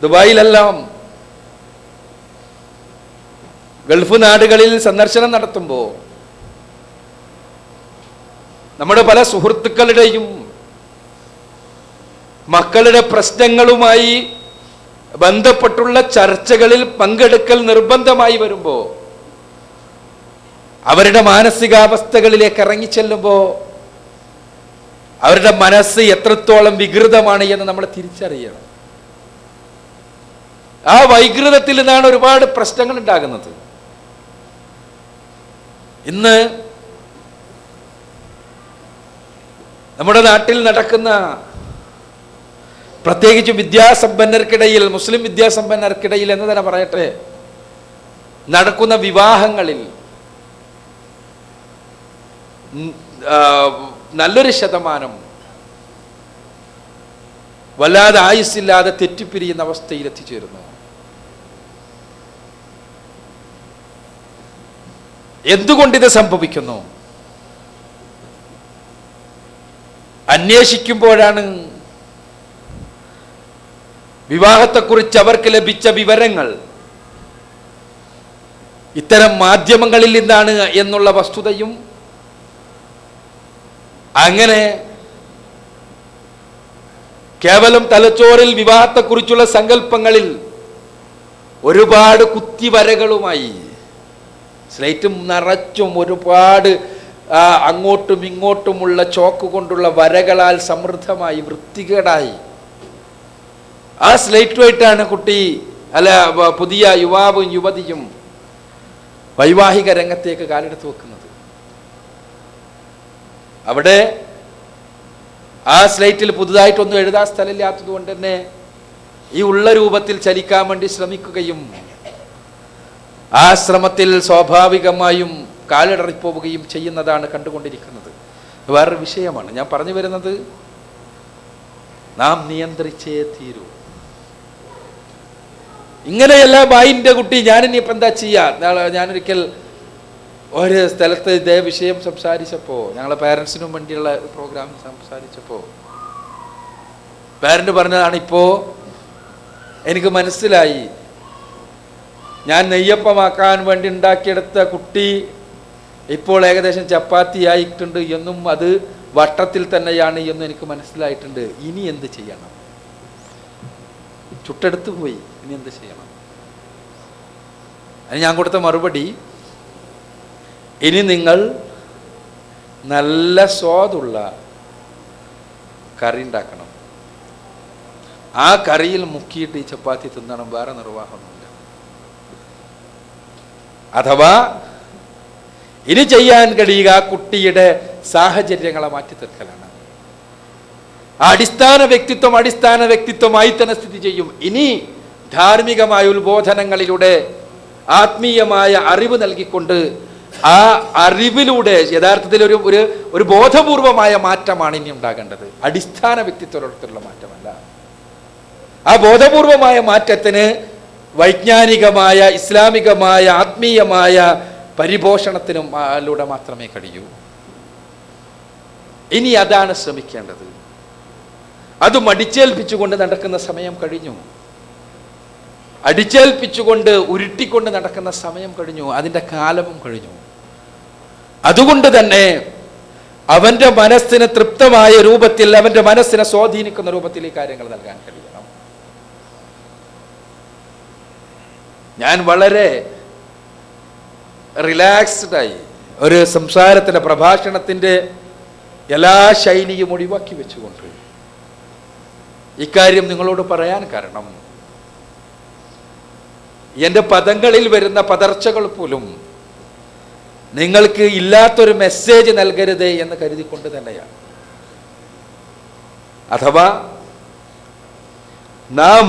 ദുബായിലെല്ലാം ഗൾഫ് നാടുകളിൽ സന്ദർശനം നടത്തുമ്പോൾ നമ്മുടെ പല സുഹൃത്തുക്കളുടെയും മക്കളുടെ പ്രശ്നങ്ങളുമായി ബന്ധപ്പെട്ടുള്ള ചർച്ചകളിൽ പങ്കെടുക്കൽ നിർബന്ധമായി വരുമ്പോൾ അവരുടെ മാനസികാവസ്ഥകളിലേക്ക് ഇറങ്ങിച്ചെല്ലുമ്പോൾ അവരുടെ മനസ്സ് എത്രത്തോളം വികൃതമാണ് എന്ന് നമ്മൾ തിരിച്ചറിയണം. ആ വൈകൃതത്തിൽ നിന്നാണ് ഒരുപാട് പ്രശ്നങ്ങൾ ഉണ്ടാകുന്നത്. ഇന്ന് നമ്മുടെ നാട്ടിൽ നടക്കുന്ന, പ്രത്യേകിച്ച് വിദ്യാസമ്പന്നർക്കിടയിൽ, മുസ്ലിം വിദ്യാസമ്പന്നർക്കിടയിൽ എന്ന് തന്നെ പറയട്ടെ, നടക്കുന്ന വിവാഹങ്ങളിൽ നല്ലൊരു ശതമാനം വല്ലാതെ ആയുസ്സില്ലാതെ തെറ്റിപ്പിരിയുന്ന അവസ്ഥയിൽ എത്തിച്ചേരുന്നു. എന്തുകൊണ്ടിത് സംഭവിക്കുന്നു? അന്വേഷിക്കുമ്പോഴാണ് വിവാഹത്തെക്കുറിച്ച് അവർക്ക് ലഭിച്ച വിവരങ്ങൾ ഇത്തരം മാധ്യമങ്ങളിൽ നിന്നാണ് എന്നുള്ള വസ്തുതയും, അങ്ങനെ കേവലം തലച്ചോറിൽ വിവാഹത്തെക്കുറിച്ചുള്ള സങ്കല്പങ്ങളിൽ ഒരുപാട് കുത്തിവരകളുമായി, സ്ലേറ്റും നിറച്ചും ഒരുപാട് അങ്ങോട്ടും ഇങ്ങോട്ടുമുള്ള ചോക്ക് കൊണ്ടുള്ള വരകളാൽ സമൃദ്ധമായി വൃത്തികേടായി ആ സ്ലേറ്റുമായിട്ടാണ് കുട്ടി പുതിയ യുവാവും യുവതിയും വൈവാഹിക രംഗത്തേക്ക് കാലെടുത്ത് വെക്കുന്നത്. അവിടെ ആ സ്ലേറ്റിൽ പുതുതായിട്ടൊന്നും എഴുതാൻ സ്ഥലമില്ലാത്തത് കൊണ്ട് തന്നെ ഈ ഉള്ള രൂപത്തിൽ ചലിക്കാൻ വേണ്ടി ശ്രമിക്കുകയും ആ ശ്രമത്തിൽ സ്വാഭാവികമായും കാലിടറിപ്പോവുകയും ചെയ്യുന്നതാണ് കണ്ടുകൊണ്ടിരിക്കുന്നത്. വേറൊരു വിഷയമാണ് ഞാൻ പറഞ്ഞു വരുന്നത്. നാം നിയന്ത്രിച്ചേ തീരൂ. ഇങ്ങനെയല്ല ബായിൻ്റെ കുട്ടി, ഞാനിനിയിപ്പോൾ എന്താ ചെയ്യുക? ഞാനൊരിക്കൽ ഒരു സ്ഥലത്ത് ഇതേ വിഷയം സംസാരിച്ചപ്പോൾ, ഞങ്ങളെ പാരൻസിനും വേണ്ടിയുള്ള പ്രോഗ്രാം സംസാരിച്ചപ്പോൾ പാരന്റ് പറഞ്ഞതാണ്, ഇപ്പോൾ എനിക്ക് മനസ്സിലായി, ഞാൻ നെയ്യപ്പമാക്കാൻ വേണ്ടി ഉണ്ടാക്കിയെടുത്ത കുട്ടി ഇപ്പോൾ ഏകദേശം ചപ്പാത്തി ആയിട്ടുണ്ട് എന്നും അത് വട്ടത്തിൽ തന്നെയാണ് എന്നും എനിക്ക് മനസ്സിലായിട്ടുണ്ട്. ഇനി എന്ത് ചെയ്യണം? ചുട്ടെടുത്ത് പോയി, ഇനി എന്ത് ചെയ്യണം? അതിന് ഞാൻ കൊടുത്ത മറുപടി, ഇനി നിങ്ങൾ നല്ല സ്വാദുള്ള കറി ഉണ്ടാക്കണം, ആ കറിയിൽ മുക്കിയിട്ട് ഈ ചപ്പാത്തി തിന്നണം, വേറെ നിർവാഹമൊന്നുമില്ല. അഥവാ ഇനി ചെയ്യാൻ കഴിയുക കുട്ടിയുടെ സാഹചര്യങ്ങളെ മാറ്റി തീർക്കലാണ്. ആ അടിസ്ഥാന വ്യക്തിത്വമായി തന്നെ സ്ഥിതി ചെയ്യും. ഇനി ധാർമ്മികമായ ഉത്ബോധനങ്ങളിലൂടെ ആത്മീയമായ അറിവ് നൽകിക്കൊണ്ട് ആ അറിവിലൂടെ യഥാർത്ഥത്തിൽ ഒരു ബോധപൂർവമായ മാറ്റമാണ് ഇനി ഉണ്ടാകേണ്ടത്, അടിസ്ഥാന വ്യക്തിത്വത്തിലുള്ള മാറ്റമല്ല. ആ ബോധപൂർവമായ മാറ്റത്തിന് വൈജ്ഞാനികമായ, ഇസ്ലാമികമായ, ആത്മീയമായ പരിപോഷണത്തിലൂടെ മാത്രമേ കഴിയൂ. ഇനി അതാണ് ശ്രമിക്കേണ്ടത്. അത് അടിച്ചേൽപ്പിച്ചുകൊണ്ട് നടക്കുന്ന സമയം കഴിഞ്ഞു. അടിച്ചേൽപ്പിച്ചുകൊണ്ട് ഉരുട്ടിക്കൊണ്ട് നടക്കുന്ന സമയം കഴിഞ്ഞു. അതിൻ്റെ കാലവും കഴിഞ്ഞു. അതുകൊണ്ട് തന്നെ അവൻ്റെ മനസ്സിന് തൃപ്തമായ രൂപത്തിൽ, അവൻ്റെ മനസ്സിനെ സ്വാധീനിക്കുന്ന രൂപത്തിൽ ഈ കാര്യങ്ങൾ നൽകാൻ കഴിയണം. ഞാൻ വളരെ റിലാക്സ്ഡായി ഒരു സംസാരത്തിൻ്റെ, പ്രഭാഷണത്തിൻ്റെ എല്ലാ ശൈലിയും ഒഴിവാക്കി വെച്ചുകൊണ്ട് ഇക്കാര്യം നിങ്ങളോട് പറയാൻ കാരണം, എൻ്റെ പദങ്ങളിൽ വരുന്ന പതർച്ചകൾ പോലും നിങ്ങൾക്ക് ഇല്ലാത്തൊരു മെസ്സേജ് നൽകരുതേ എന്ന് കരുതിക്കൊണ്ട് തന്നെയാണ്. അഥവാ നാം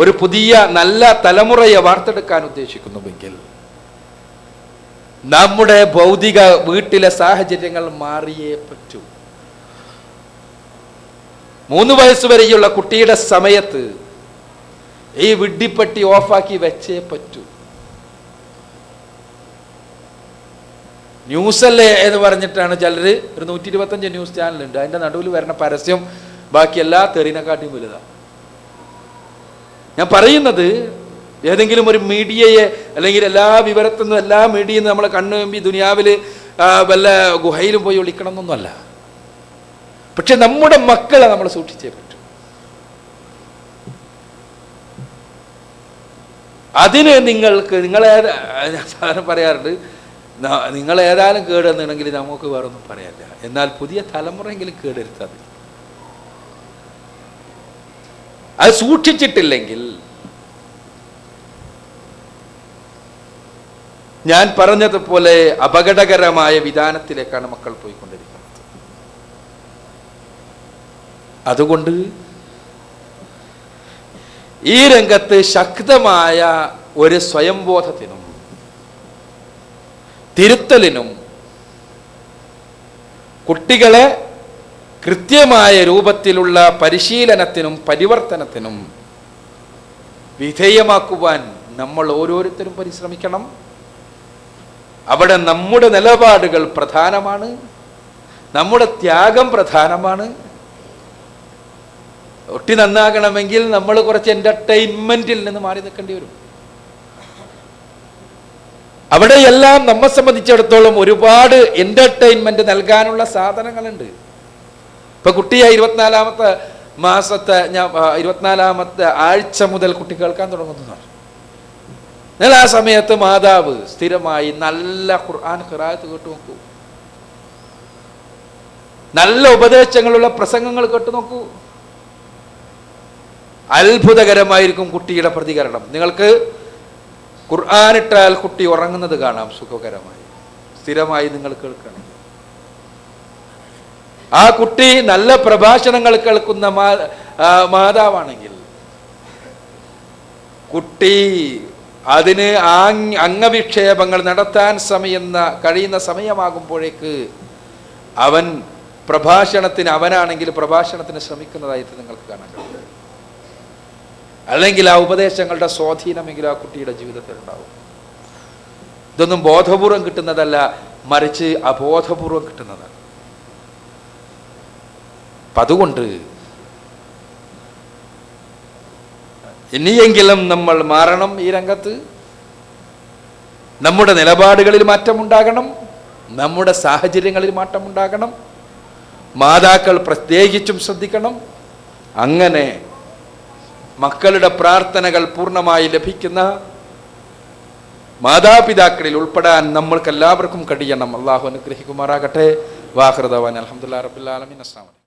ഒരു പുതിയ നല്ല തലമുറയെ വാർത്തെടുക്കാൻ ഉദ്ദേശിക്കുന്നുവെങ്കിൽ നമ്മുടെ ഭൗതിക വീട്ടിലെ സാഹചര്യങ്ങൾ മാറിയേ പറ്റൂ. 3 വയസ്സ് വരെയുള്ള കുട്ടിയുടെ സമയത്ത് ഈ വിഡ്ഢിപ്പട്ടി ഓഫാക്കി വെച്ചേ പറ്റൂ. ന്യൂസല്ലേ എന്ന് പറഞ്ഞിട്ടാണ് ചിലർ, ഒരു 125 ന്യൂസ് ചാനലുണ്ട്, അതിൻ്റെ നടുവിൽ വരുന്ന പരസ്യം ബാക്കി എല്ലാ തെറിനെക്കാട്ടിയും വലുതാണ്. ഞാൻ പറയുന്നത് ഏതെങ്കിലും ഒരു മീഡിയയെ, അല്ലെങ്കിൽ എല്ലാ വിവരത്തിൽ നിന്നും എല്ലാ മീഡിയയിൽ നിന്ന് നമ്മളെ കണ്ണു വെമ്പി ദുനിയാവിൽ വല്ല ഗുഹയിലും പോയി ഒളിക്കണം എന്നൊന്നുമല്ല. പക്ഷെ നമ്മുടെ മക്കളെ നമ്മൾ സൂക്ഷിച്ചേ പറ്റൂ. അതിന് നിങ്ങളെ സാധാരണ പറയാറുണ്ട്, നിങ്ങൾ ഏതായാലും കേടുവന്നിട്ടുണ്ടെങ്കിൽ നമുക്ക് വേറൊന്നും പറയാനില്ല, എന്നാൽ പുതിയ തലമുറയെങ്കിലും കേടെടുത്താൽ അത് സൂക്ഷിച്ചിട്ടില്ലെങ്കിൽ ഞാൻ പറഞ്ഞതുപോലെ അപകടകരമായ വിധാനത്തിലേക്കാണ് മക്കൾ പോയിക്കൊണ്ടിരിക്കുന്നത്. അതുകൊണ്ട് ഈ രംഗത്ത് ശക്തമായ ഒരു സ്വയംബോധത്തിനും തിരുത്തലിനും കുട്ടികളെ കൃത്യമായ രൂപത്തിലുള്ള പരിശീലനത്തിനും പരിവർത്തനത്തിനും വിധേയമാക്കുവാൻ നമ്മൾ ഓരോരുത്തരും പരിശ്രമിക്കണം. അവിടെ നമ്മുടെ നിലപാടുകൾ പ്രധാനമാണ്, നമ്മുടെ ത്യാഗം പ്രധാനമാണ്. ഒട്ടി നന്നാകണമെങ്കിൽ നമ്മൾ കുറച്ച് എന്റർടൈൻമെന്റിൽ നിന്ന് മാറി നിൽക്കേണ്ടി വരും. അവിടെയെല്ലാം നമ്മെ സംബന്ധിച്ചിടത്തോളം ഒരുപാട് എന്റർടൈൻമെന്റ് നൽകാനുള്ള സാധനങ്ങളുണ്ട്. ഇപ്പൊ കുട്ടിയെ 24-ാമത്തെ മാസത്തെ 24-ാമത്തെ ആഴ്ച മുതൽ കുട്ടി കേൾക്കാൻ തുടങ്ങുന്നതാണ്. എന്നാൽ ആ സമയത്ത് മാതാവ് സ്ഥിരമായി നല്ല ഖുർആൻ ഖിറാഅത്ത് കേട്ടു നോക്കൂ, നല്ല ഉപദേശങ്ങളുള്ള പ്രസംഗങ്ങൾ കേട്ടു നോക്കൂ. അത്ഭുതകരമായിരിക്കും കുട്ടിയുടെ പ്രതികരണം. നിങ്ങൾക്ക് ഖുർആനിട്ടാൽ കുട്ടി ഉറങ്ങുന്നത് കാണാം സുഖകരമായി. സ്ഥിരമായി നിങ്ങൾ കേൾക്കണം. ആ കുട്ടി നല്ല പ്രഭാഷണങ്ങൾ കേൾക്കുന്ന മാതാവാണെങ്കിൽ കുട്ടി അതിന് അംഗവിക്ഷേപങ്ങൾ നടത്താൻ കഴിയുന്ന സമയമാകുമ്പോഴേക്ക് അവൻ അവനാണെങ്കിൽ പ്രഭാഷണത്തിന് ശ്രമിക്കുന്നതായിട്ട് നിങ്ങൾക്ക് കാണാൻ കഴിയും. അല്ലെങ്കിൽ ആ ഉപദേശങ്ങളുടെ സ്വാധീനമെങ്കിലും ആ കുട്ടിയുടെ ജീവിതത്തിൽ ഉണ്ടാവും. ഇതൊന്നും ബോധപൂർവം കിട്ടുന്നതല്ല, മറിച്ച് അബോധപൂർവം കിട്ടുന്നതാണ്. അപ്പം അതുകൊണ്ട് ഇനിയെങ്കിലും നമ്മൾ മാറണം. ഈ രംഗത്ത് നമ്മുടെ നിലപാടുകളിൽ മാറ്റമുണ്ടാകണം, നമ്മുടെ സാഹചര്യങ്ങളിൽ മാറ്റമുണ്ടാകണം. മാതാക്കൾ പ്രത്യേകിച്ചും ശ്രദ്ധിക്കണം. അങ്ങനെ മക്കളുടെ പ്രാർത്ഥനകൾ പൂർണ്ണമായി ലഭിക്കുന്ന മാതാപിതാക്കളിൽ ഉൾപ്പെടാൻ നമ്മൾക്ക് എല്ലാവർക്കും കഴിയണം. അള്ളാഹു അനുഗ്രഹിക്കുമാറാകട്ടെ. വാഖിറു ദഅ്വാനാ അൽഹംദുലില്ലാഹി റബ്ബിൽ ആലമീൻ. അസ്സലാമു അലൈക്കും.